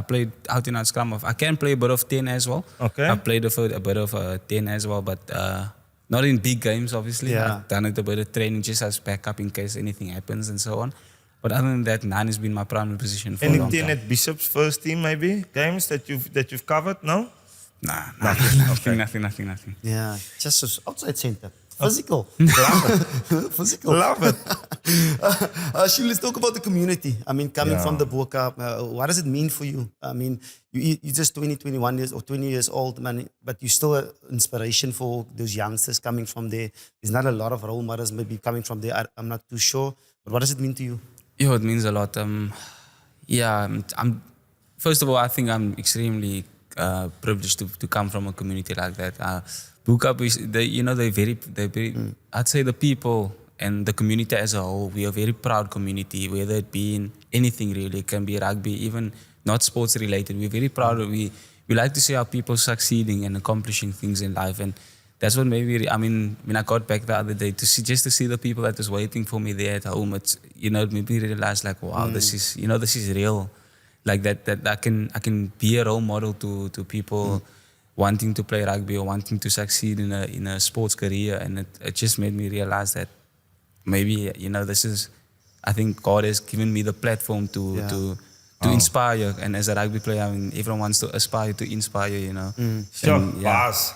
played out and out scrum off. I can play a bit of 10 as well. Okay. I played a bit of 10 as well, but not in big games, obviously. Yeah. I've done it a bit of training just as backup in case anything happens and so on. But other than that, 9 has been my primary position for a long time. Anything at Bishop's first team maybe? Games that you've covered? No? Nah, nothing. Yeah, just outside center. Physical. Love it. Physical. Love it. Haashim, let's talk about the community. I mean, coming from the Bo-Kaap, what does it mean for you? I mean, you're just 20, 21 years or 20 years old, man, but you're still an inspiration for those youngsters coming from there. There's not a lot of role models maybe coming from there. I'm not too sure. But what does it mean to you? Yeah, it means a lot. I'm first of all, I think I'm extremely privileged to come from a community like that. Bo-Kaap is, they're very. I'd say the people and the community as a whole, we are a very proud community, whether it be in anything really. It can be rugby, even not sports related. We're very proud. We like to see our people succeeding and accomplishing things in life, and that's what maybe. I mean, when I got back the other day to see the people that was waiting for me there at home, it made me realize like, wow, this is real. Like that I can be a role model to people. Wanting to play rugby or wanting to succeed in a sports career, and it just made me realize that maybe I think God has given me the platform to inspire, and as a rugby player, I mean, everyone wants to aspire to inspire, Sure, Bas.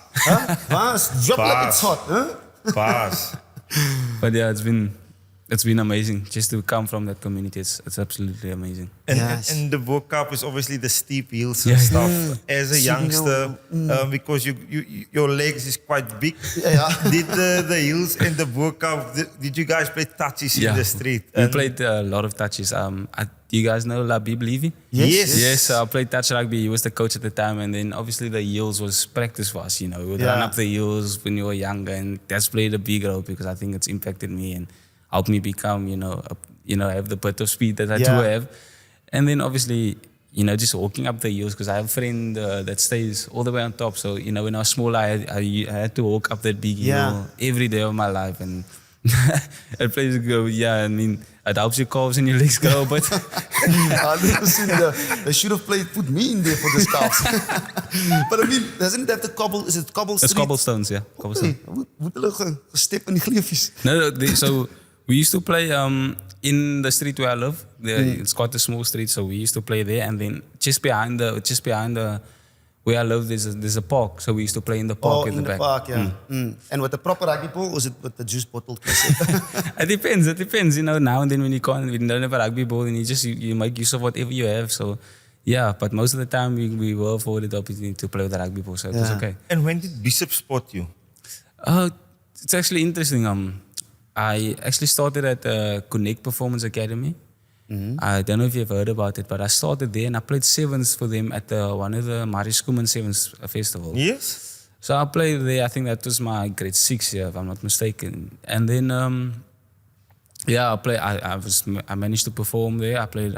Bas, drop like it's hot, huh? Bas. But yeah, it's been amazing just to come from that community. It's absolutely amazing. And the Bo-Kaap is obviously the steep hills and stuff. As a youngster, because your legs is quite big. Did the hills and the Bo-Kaap, did you guys play touches in the street? We played a lot of touches. Do you guys know Labib Levy? Yes. I played touch rugby. He was the coach at the time, and then obviously the hills was practice for us. We would run up the hills when we were younger, and that's played a big role because I think it's impacted me and helped me become, have the bit of speed that I do have. And then obviously, just walking up the hills, because I have a friend that stays all the way on top. So, when I was smaller, I had to walk up that big hill every day of my life. And it plays a go, I mean, it helps your calves and your legs grow, but 100%. They should have put me in there for the scouts. But I mean, doesn't it have is it cobble It's cobblestones, yeah. Cobblestone. Moet hulle gestep in die gleefies? No, so we used to play in the street where I live. It's quite a small street, so we used to play there. And then just behind the where I live, there's a park. So we used to play in the park in the back. Park, yeah. And with the proper rugby ball, or is it with the juice bottle? It depends. Now and then when you don't have a rugby ball, and you make use of whatever you have. So yeah, but most of the time we were afforded the opportunity to play with the rugby ball, so it was okay. And when did Bishop spot you? It's actually interesting. I actually started at the Connect Performance Academy. I don't know if you've heard about it, but I started there and I played sevens for them at one of the Marius Koeman Sevens Festival. Yes. So I played there. I think that was my grade 6 year, if I'm not mistaken. And then, I managed to perform there. I played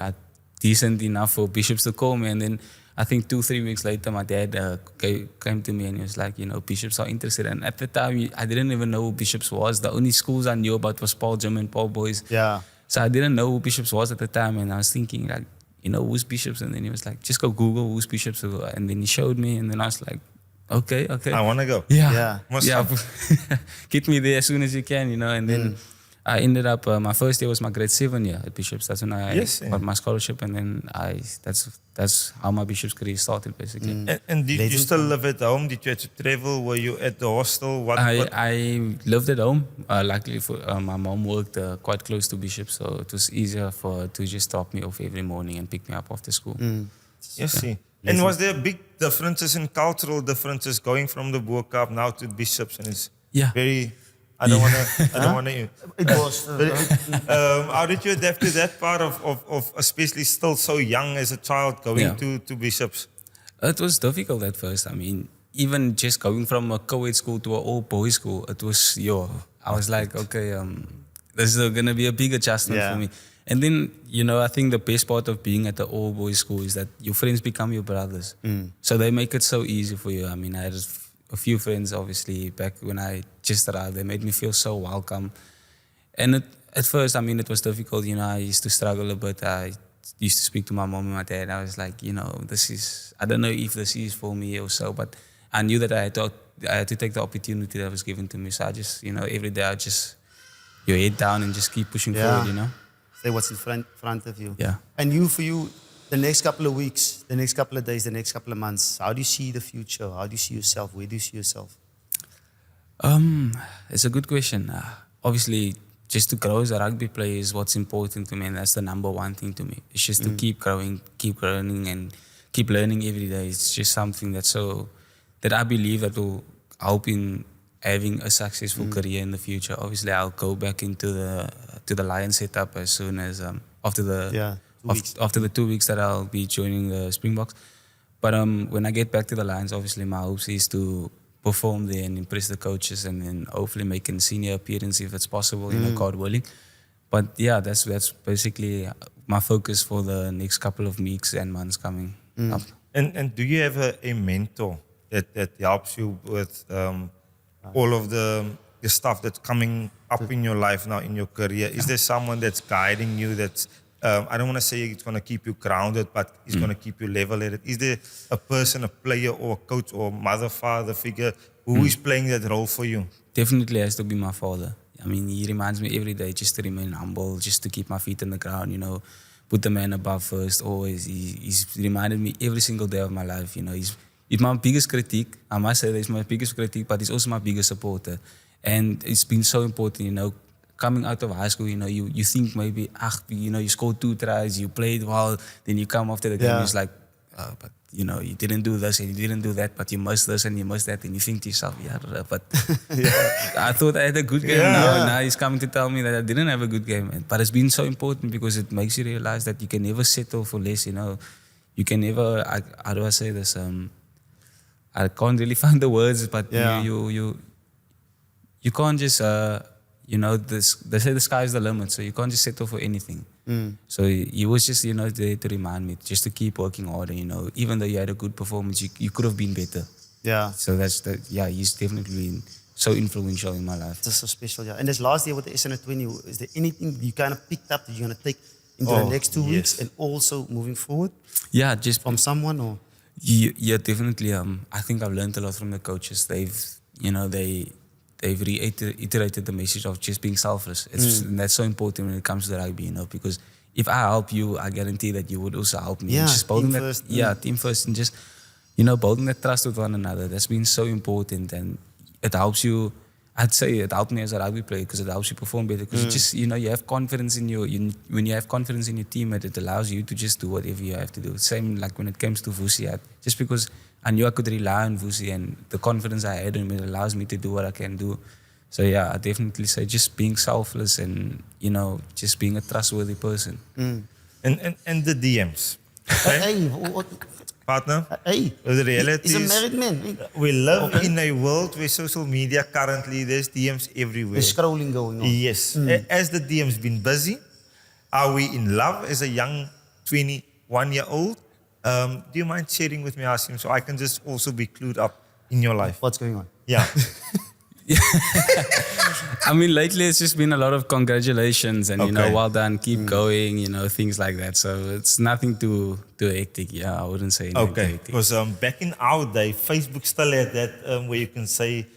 decent enough for Bishops to call me. And then I think 2-3 weeks later, my dad came to me and he was like, Bishops are interested. And at the time, I didn't even know who Bishops was. The only schools I knew about was Paul Jim and Paul Boys. Yeah. So I didn't know who Bishops was at the time. And I was thinking, like, who's Bishops? And then he was like, just go Google who's Bishops. And then he showed me. And then I was like, okay. I want to go. Yeah. Yeah. Get me there as soon as you can, And then I ended up, my first year was my grade 7 year at Bishops. That's when I got my scholarship, and then that's how my Bishops career started, basically. And did you still live at home? Did you have to travel? Were you at the hostel? I lived at home. Luckily, my mom worked quite close to Bishops, so it was easier for her to just drop me off every morning and pick me up after school. Yes, see. And was there big differences in cultural differences going from the Bo-Kaap now to Bishops? And it's very... I don't want to. It was. How did you adapt to that part of especially still so young as a child going to Bishops? It was difficult at first. I mean, even just going from a co-ed school to an all-boys school, it was, I was like, okay, this is going to be a big adjustment for me. And then, I think the best part of being at the all-boys school is that your friends become your brothers. So they make it so easy for you. I mean, I had a few friends, obviously, back when I just arrived. They made me feel so welcome. And at first, I mean, it was difficult. I used to struggle a bit. I used to speak to my mom and my dad. I was like, I don't know if this is for me or so, but I knew that I had to take the opportunity that was given to me. So I just, every day I just, your head down and just keep pushing forward, Say what's in front of you. Yeah. And for you, the next couple of weeks, the next couple of days, the next couple of months, how do you see the future? How do you see yourself? Where do you see yourself? It's a good question. Obviously, just to grow as a rugby player is what's important to me, and that's the number one thing to me. It's just to keep growing, and keep learning every day. It's just something that I believe that will help in having a successful career in the future. Obviously, I'll go back into the Lions setup as soon as after the 2 weeks that I'll be joining the Springboks. But when I get back to the Lions, obviously my hopes is to perform there and impress the coaches, and then hopefully make a senior appearance if it's possible, God willing. But yeah, that's basically my focus for the next couple of weeks and months coming up. And do you have a mentor that helps you with all of the stuff that's coming up in your life now, in your career? Is there someone that's guiding you that's I don't want to say it's going to keep you grounded, but it's going to keep you level-headed? Is there a person, a player or a coach or mother, father figure who is playing that role for you? Definitely has to be my father. I mean, he reminds me every day just to remain humble, just to keep my feet on the ground, put the man above first, always. He's reminded me every single day of my life, He's my biggest critique. I must say that he's my biggest critique, but he's also my biggest supporter. And it's been so important, coming out of high school, you think maybe, you scored 2 tries, you played well, then you come after the game, it's like, but you didn't do this and you didn't do that, but you missed this and you missed that, and you think to yourself, but I thought I had a good game now he's coming to tell me that I didn't have a good game. But it's been so important because it makes you realize that you can never settle for less, You can never, how do I say this? I can't really find the words, but you can't just, they say the sky is the limit, so you can't just settle for anything. So he was just, there to remind me just to keep working harder, even though you had a good performance, you could have been better. Yeah. So he's definitely been so influential in my life. That's so special, And this last year with the SN20, is there anything you kind of picked up that you're going to take into the next 2 weeks and also moving forward? Yeah, just from someone or? Yeah, definitely. I think I've learned a lot from the coaches. They've reiterated the message of just being selfless. And that's so important when it comes to rugby, because if I help you, I guarantee that you would also help me. Yeah, just team first. Yeah, team first, and just building that trust with one another. That's been so important, and it helps you. I'd say it helped me as a rugby player because it helps you perform better. Because it just you have confidence in when you have confidence in your teammate, it allows you to just do whatever you have to do. Same like when it comes to Vusi, just because I knew I could rely on Vusi and the confidence I had in him, it allows me to do what I can do. So yeah, I definitely say just being selfless and just being a trustworthy person. And the DMs. Hey, Partner, hey, the reality he's a is married man. we live in a world where social media currently, there's DMs everywhere. There's scrolling going on. Yes. As the DM's been busy, are we in love as a young 21-year-old? Do you mind sharing with me, Haashim, so I can just also be clued up in your life? What's going on? Yeah. I mean, lately it's just been a lot of congratulations and, well done, keep going, things like that. So it's nothing too hectic. Yeah, I wouldn't say anything too hectic. Because back in our day, Facebook still had that where you can say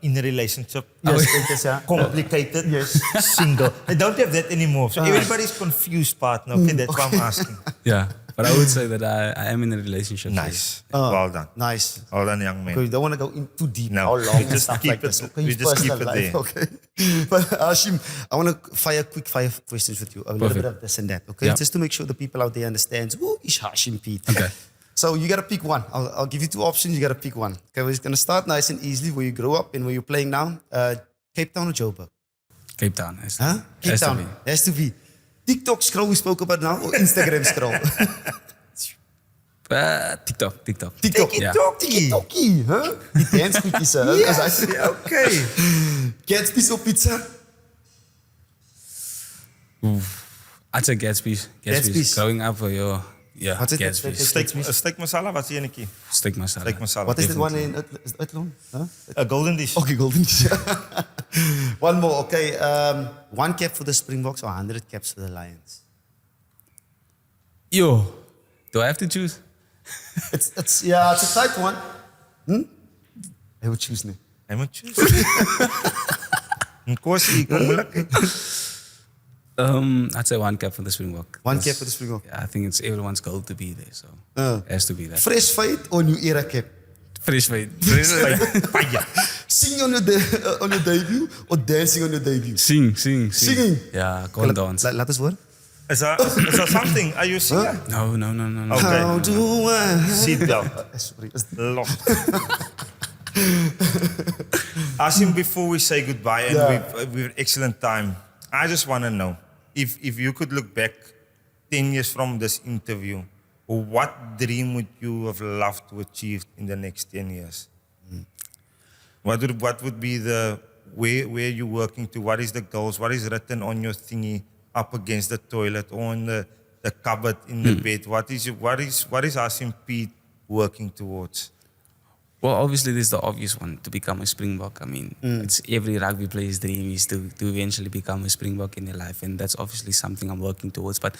in a relationship. Yes, yeah. Complicated. Yes. Single. They don't have that anymore. So everybody's confused, partner. Okay, that's why I'm asking. Yeah, but I would say that I am in a relationship. Nice. Well done. Nice. Well done, young man. Okay, we don't want to go in too deep. No, How long we and just stuff keep like it- this. Okay, we his just keep personal it life, there. Okay. But Haashim, I want to fire quick fire questions with you. A little bit of this and that. Okay, Yeah. just to make sure the people out there understands who is Haashim Pead. Okay. So you got to pick one. I'll give you two options. You got to pick one. Okay, we're going to start nice and easily. Where you grow up and where you're playing now. Cape Town or Joburg? Cape Town. Has to Huh? be. Cape Has to Town. be. Has to be. TikTok scroll we spoke about now or Instagram scroll? TikTok. TikTok. Yeah. TikTokie, huh? Die dance goedjies, hè? Yes, okay. Gatsby's op pizza? I'd say Gatsby's. Gatsby's. Growing up, yeah, Wat is dit? Gatsby's. Steak masala, wat is hier een Steak masala. Steak masala. Wat is dit one in Uitloon? Huh? A golden dish. Okay, golden dish. One more, okay. One cap for the Springboks or 100 caps for the Lions? Yo, do I have to choose? It's a tight one. I would choose me. Hij moet choose. Een kosie, kom moeilijk. I'd say one cap for the Springbok. One cap for the Springbok. Yeah, I think it's everyone's goal to be there, so it has to be that. Fresh fight or new era cap? Fresh mate. Fire. Sing on your debut or dancing on your debut? Sing. Singing? Yeah, go and dance. Laat eens horen. Is that something? Are you singer? No. Okay. How do I... Seatbelt. Sorry. Locked. Haashim, before we say goodbye and Yeah. we've excellent time, I just want to know if you could look back 10 years from this interview, what dream would you have loved to achieve in the next 10 years? What would be the where you're working to? What is the goals? What is written on your thingy up against the toilet or on the cupboard in the bed? What is Haashim Pead working towards? Well, obviously, there's the obvious one, to become a Springbok. I mean, it's every rugby player's dream is to eventually become a Springbok in their life. And that's obviously something I'm working towards. But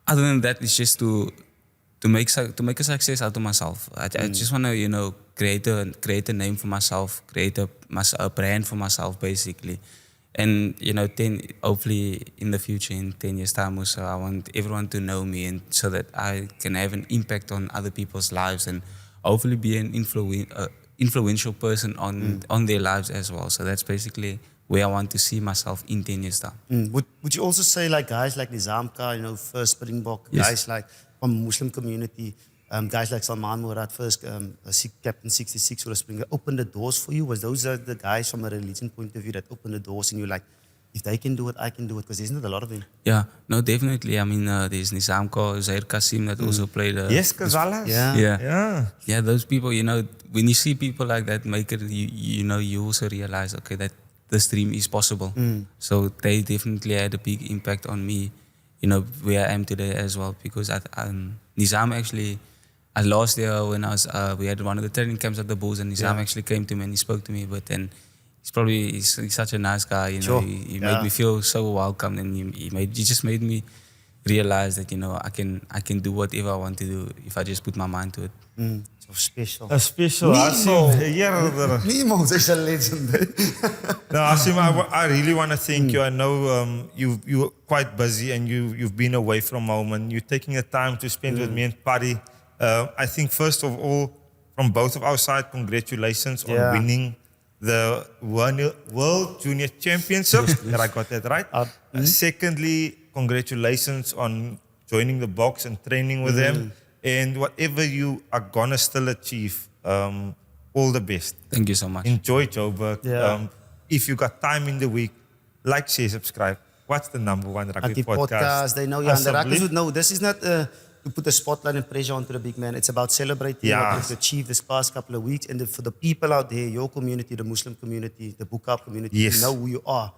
other than that, it's just to make a success out of myself. I just want to, create a name for myself, create a brand for myself, basically. And, hopefully in the future, in 10 years' time or so, I want everyone to know me and so that I can have an impact on other people's lives and hopefully be an influential person on their lives as well. So that's basically where I want to see myself in 10 years' time. Would you also say like guys like Nizamka, first Springbok, Yes. guys like from Muslim community, guys like Salman Murad, first Captain 66 for the Springbok, opened the doors for you? Was those are the guys from a religion point of view that opened the doors and you're like, if they can do it, I can do it, because there's not a lot of them. Yeah, no, definitely. I mean, there's Nizamko, Zair Kasim that also played. Yes, Kazalas. Yeah. Yeah, those people, when you see people like that make it, you also realize, okay, that this dream is possible. So they definitely had a big impact on me, where I am today as well. Because Nizam actually, last year when we had one of the training camps at the Bulls, and Nizam actually came to me and he spoke to me. But then he's such a nice guy, Sure. He made me feel so welcome, and he just made me realize that I can do whatever I want to do if I just put my mind to it. So special. A special Nemo. Haashim. Yeah. Nemo is a legend. No, Haashim, I really want to thank you. I know you're quite busy and you've been away from home and you're taking the time to spend with me and Paddy. I think first of all, from both of our side, congratulations on winning the World Junior Championship. That I got that right. Secondly, congratulations on joining the box and training with them. And whatever you are gonna still achieve, all the best. Thank you so much. Enjoy Joburg. Yeah. If you got time in the week, like, share, subscribe. What's the number one rugby podcast? They know, and the Ruckers would know. This is not to put a spotlight and pressure onto the big man. It's about celebrating what you've achieved this past couple of weeks. And for the people out there, your community, the Muslim community, the Bo-Kaap community, you know who you are.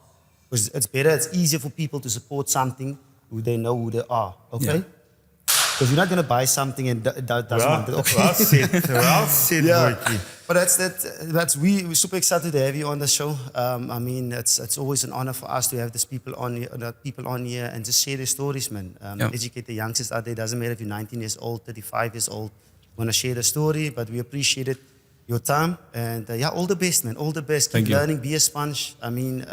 Because it's better, it's easier for people to support something who they know who they are. Okay? Because you're not going to buy something and that doesn't want it. Okay. Well said, Boykie. But we're super excited to have you on the show. I mean, it's always an honor for us to have these people on here and just share their stories, man. Educate the youngsters out there. Doesn't matter if you're 19 years old, 35 years old. Want to share the story, but we appreciate it. your time. And all the best, man. All the best. Thank Keep you. learning. Be a sponge. I mean,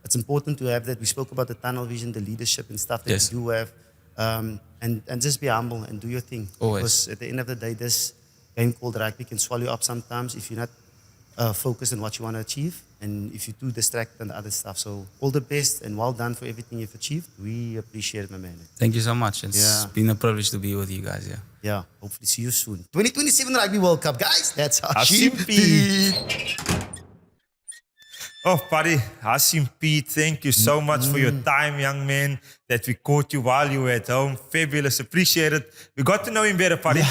it's important to have that. We spoke about the tunnel vision, the leadership and stuff that Yes. you do have. And just be humble and do your thing. Always. Because at the end of the day, this game called rugby can swallow you up sometimes if you're not focused on what you want to achieve and if you're too distracted on the other stuff. So all the best and well done for everything you've achieved. We appreciate it, my man. Thank you so much. It's Yeah. been a privilege to be with you guys. Yeah. Yeah, hopefully see you soon. 2027 Rugby World Cup, guys. That's Haashim Haashim Pead. Pead. Oh, buddy, Haashim Pead, thank you so much for your time, young man, that we caught you while you were at home. Fabulous, appreciate it. We got to know him better, buddy.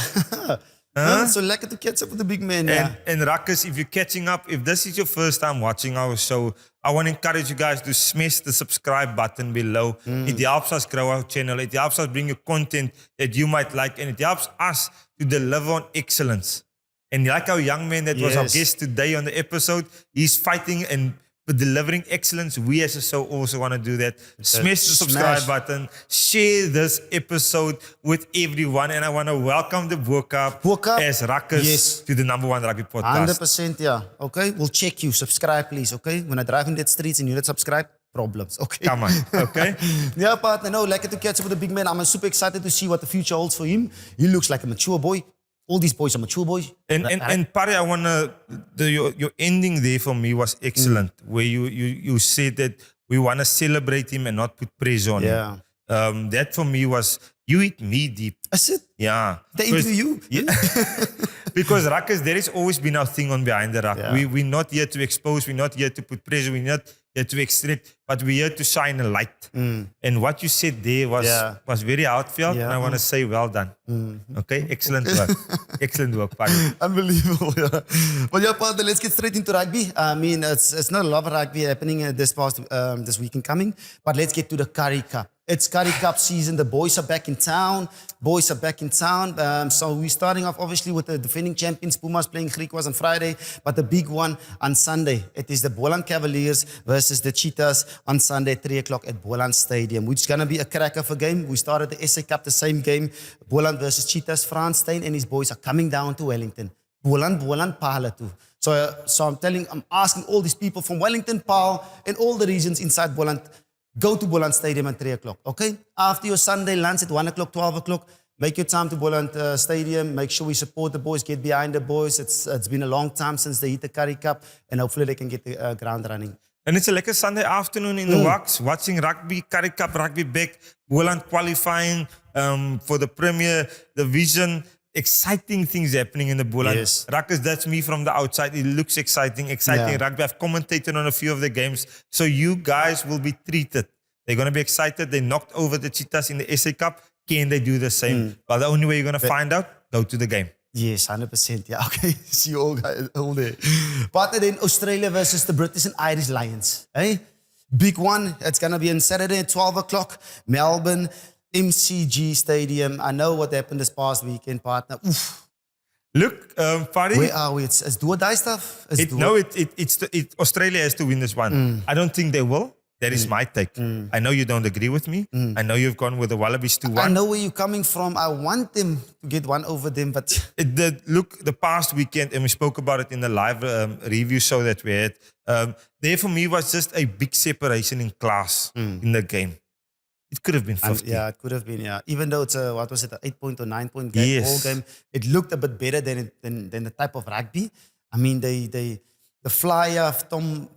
So lekker to catch up with the big man. Yeah. And Ruckus, if you're catching up, if this is your first time watching our show, I want to encourage you guys to smash the subscribe button below. It helps us grow our channel. It helps us bring you content that you might like, and it helps us to deliver on excellence. And like our young man that was our Yes. guest today on the episode, he's fighting and delivering excellence. We as a show also want to do that. Smash the subscribe Smash. button. Share this episode with everyone. And I want to welcome the Bo-Kaap Bo-Kaap, as Ruckus yes. to the #1 rugby podcast. 100%, yeah. Okay, we'll check you. Subscribe, please. Okay, when I drive in the streets and you not subscribe, problems. Okay. Come on, okay? Yeah, partner. No, lekker to catch up with the big man. I'm super excited to see what the future holds for him. He looks like a mature boy. All these boys are mature boys. And Pari, I wanna your ending there for me was excellent. Where you said that we wanna celebrate him and not put pressure on Yeah. him. That for me was you hit me deep. That's it. Yeah. They interview you. Yeah. Because Ruckus, there has always been our thing on Behind the Ruck. Yeah. We're not here to expose, we're not here to put pressure, we're not here to extract, but we're here to shine a light. And what you said there was very heartfelt, and I want to say well done. Okay, excellent work. Excellent work, buddy. Unbelievable. Yeah. Well, yeah, partner, let's get straight into rugby. I mean, it's not a lot of rugby happening this weekend coming, but let's get to the Currie Cup. It's Currie Cup season. The boys are back in town. So we're starting off obviously with the defending champions, Pumas playing Griquas on Friday, but the big one on Sunday. It is the Boland Cavaliers versus the Cheetahs on Sunday at 3 o'clock at Boland Stadium, which is going to be a cracker of a game. We started the SA Cup, the same game, Boland versus Cheetahs. Frans Steyn and his boys are coming down to Wellington. Boland, Paarl too. So I'm asking all these people from Wellington, Paarl, and all the regions inside Boland, go to Boland Stadium at 3 o'clock, okay? After your Sunday lunch at 1 o'clock, 12 o'clock, make your time to Boland Stadium. Make sure we support the boys, get behind the boys. It's been a long time since they hit the Currie Cup, and hopefully they can get the ground running. And it's a lekker Sunday afternoon in the Wax, watching rugby, Currie Cup, rugby back, Boland qualifying for the Premier Division. Exciting things happening in the Boland. Yes. Ruckus, that's me from the outside. It looks exciting Yeah. rugby. I've commentated on a few of the games. So you guys will be treated. They're going to be excited. They knocked over the Cheetahs in the SA Cup. Can they do the same? Well, the only way you're going to find out, go to the game. Yes, 100%. Yeah, okay. See you all guys all there. But then Australia versus the British and Irish Lions. Hey? Big one. It's going to be on Saturday at 12 o'clock. Melbourne, MCG Stadium. I know what happened this past weekend, partner. Oof. Look, Fari. Where are we? It's do or die stuff? Australia has to win this one. I don't think they will. That is my take. I know you don't agree with me. I know you've gone with the Wallabies 2-1. I know where you're coming from. I want them to get one over them, but The past weekend, and we spoke about it in the live review show that we had, there for me was just a big separation in class in the game. It could have been 50. yeah, it could have been. Yeah, even though it's an 8-point or 9-point game, Yes. whole game, it looked a bit better than the type of rugby. I mean, the flyer of Tom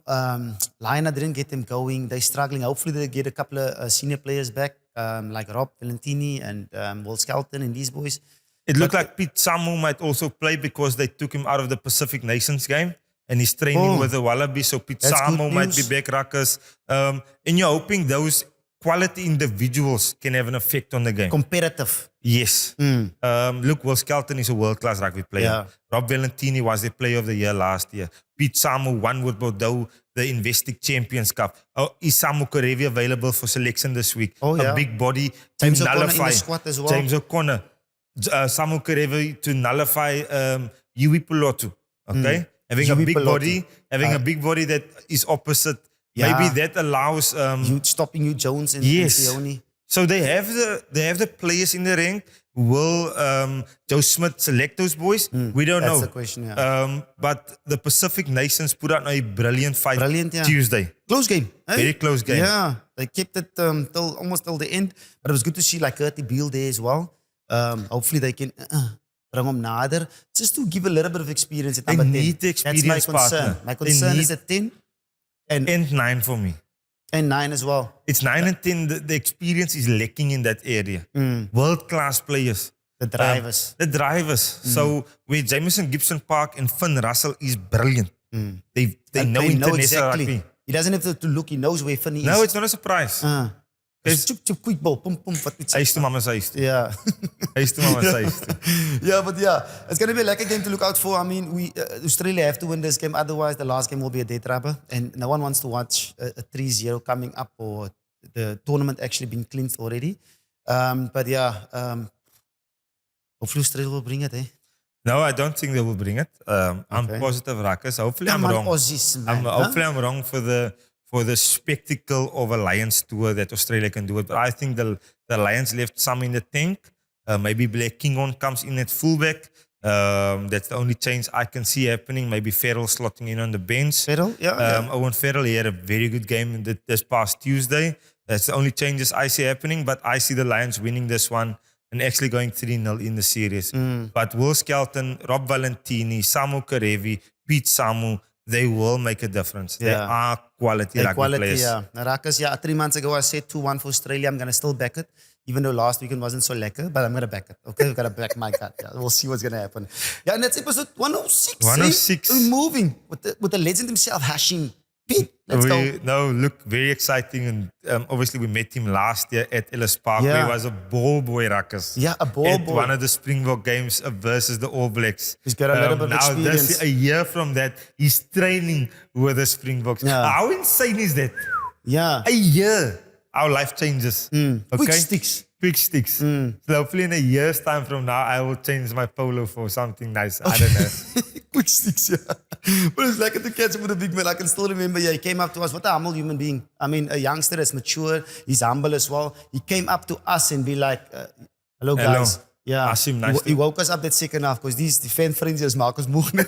Liner didn't get them going. They're struggling. Hopefully, they get a couple of senior players back, like Rob Valentini and Will Skelton and these boys. It looked like Pete Samu might also play because they took him out of the Pacific Nations game and he's training with the Wallabies. So Pete That's Samu good might be news. back, Ruckus. And you're hoping those quality individuals can have an effect on the game. Competitive. Yes. Look, Will Skelton is a world-class rugby player. Yeah. Rob Valentini was the player of the year last year. Pete Samu won with Bordeaux the Investic Champions Cup. Is Samu Currie available for selection this week? Oh, yeah. A big body to James O'Connor in nullify. the squad as well. James O'Connor. Samu Currie to nullify Yui Pulotu. Okay? Having Yui a big Pulotu. body, having a big body that is opposite. Yeah. Maybe that allows... You stopping you Jones and Yes. Sione. So they have the players in the rank. Will Joe Smith select those boys? We don't know. That's the question, yeah. But the Pacific Nations put out a brilliant fight Yeah. Tuesday. Close game. Eh? Very close game. Yeah, they kept it almost till the end. But it was good to see like Currie Beale there as well. Hopefully they can bring him nader just to give a little bit of experience at They number 10. need the experience, That's my concern. partner. My They concern need- is at 10 And 9 for me. and 9 as well. It's 9 and 10. The experience is lacking in that area. World-class players. The drivers. The drivers. So where Jameson Gibson Park and Finn Russell is brilliant. They know international rugby. He doesn't have to look. He knows where Fanny is. No, it's not a surprise. It's chup, quick ball, pum, pum, wat iets. Huis toe, mama's huis toe. Yeah. Huis toe, mama's huis toe. Yeah, but yeah, it's going to be a lekker game to look out for. I mean, Australia have to win this game. Otherwise, the last game will be a dead rubber. And no one wants to watch a 3-0 coming up or the tournament actually being clinched already. But yeah, hopefully Australia will bring it, eh? No, I don't think they will bring it. I'm positive, Rakas. Hopefully I'm wrong. Aussies, man. Hopefully I'm wrong for the spectacle of a Lions tour that Australia can do it. But I think the Lions left some in the tank. Maybe Blair Kinghorn comes in at fullback. That's the only change I can see happening. Maybe Farrell slotting in on the bench. Farrell, yeah. Owen Farrell, he had a very good game this past Tuesday. That's the only changes I see happening. But I see the Lions winning this one and actually going 3-0 in the series. But Will Skelton, Rob Valentini, Samu Karevi, Pete Samu, they will make a difference. They are quality rugby players. Yeah. Rakas, 3 months ago I said 2-1 for Australia. I'm going to still back it. Even though last weekend wasn't so lekker, but I'm going to back it. Okay, we've got to back my gut. Yeah, we'll see what's going to happen. Yeah, and that's episode 106. 106. We're moving with the legend himself, Haashim Pead. Let's go. No, look, very exciting. And obviously we met him last year at Ellis Park. Yeah. Where he was a ball boy, Rakas. Yeah, a ball at boy. one of the Springbok games versus the All Blacks. He's got a little bit of now experience. A year from that, he's training with the Springboks. Yeah. How insane is that? Yeah. A year, our life changes. Quick sticks. Quick sticks. So hopefully in a year's time from now, I will change my polo for something nice. I don't know. Quick sticks, yeah. But it's lekker to catch up with a big man. I can still remember, he came up to us. What a humble human being. I mean, a youngster that's mature. He's humble as well. He came up to us and be like, hello guys. Hello. Yeah. Haashim, nice He woke us up that second half because these fan friends is Marcus Moogner.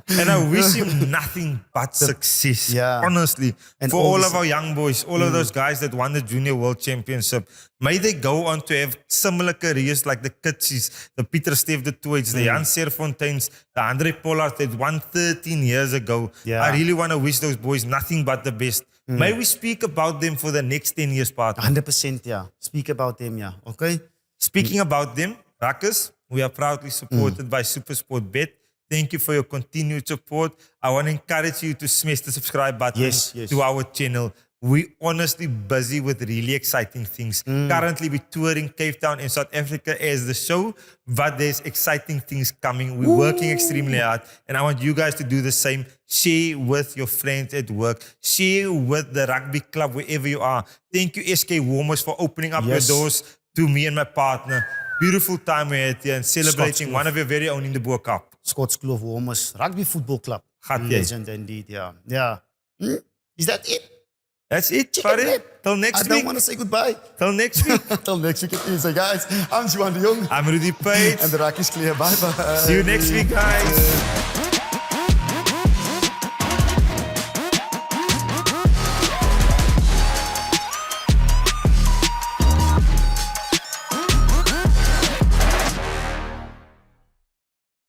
And I wish him nothing but success. Yeah. Honestly. And for all all this- of our young boys, all of those guys that won the Junior World Championship, may they go on to have similar careers like the Kitsies, the Pieter Stef de Tooits, the Jan Serfonteins, the Andre Pollard that won 13 years ago. Yeah. I really want to wish those boys nothing but the best. May we speak about them for the next 10 years, partner. 100%, yeah. Speak about them, yeah. Okay? Speaking about them, Rakas, we are proudly supported by SuperSport Bet. Thank you for your continued support. I want to encourage you to smash the subscribe button Yes. to our channel. We're honestly busy with really exciting things. Currently, we're touring Cape Town in South Africa as the show, but there's exciting things coming. We're working extremely hard, and I want you guys to do the same. Share with your friends at work. Share with the rugby club wherever you are. Thank you, SK Warmers, for opening up Yes. your doors to me and my partner. Beautiful time we had here and celebrating one of your very own in the Bo-Kaap. Scots Kloof Warmers Rugby Football Club. Gat jy. Legend indeed, yeah. Yeah. Is that it? That's it, Chicken buddy. wrap. Till I next don't week. want to say goodbye. Till next week. Till next week it is. So guys, I'm Juan de Jong. I'm Rudy Pate. And the Rack is clear. Bye-bye. See you next week, guys.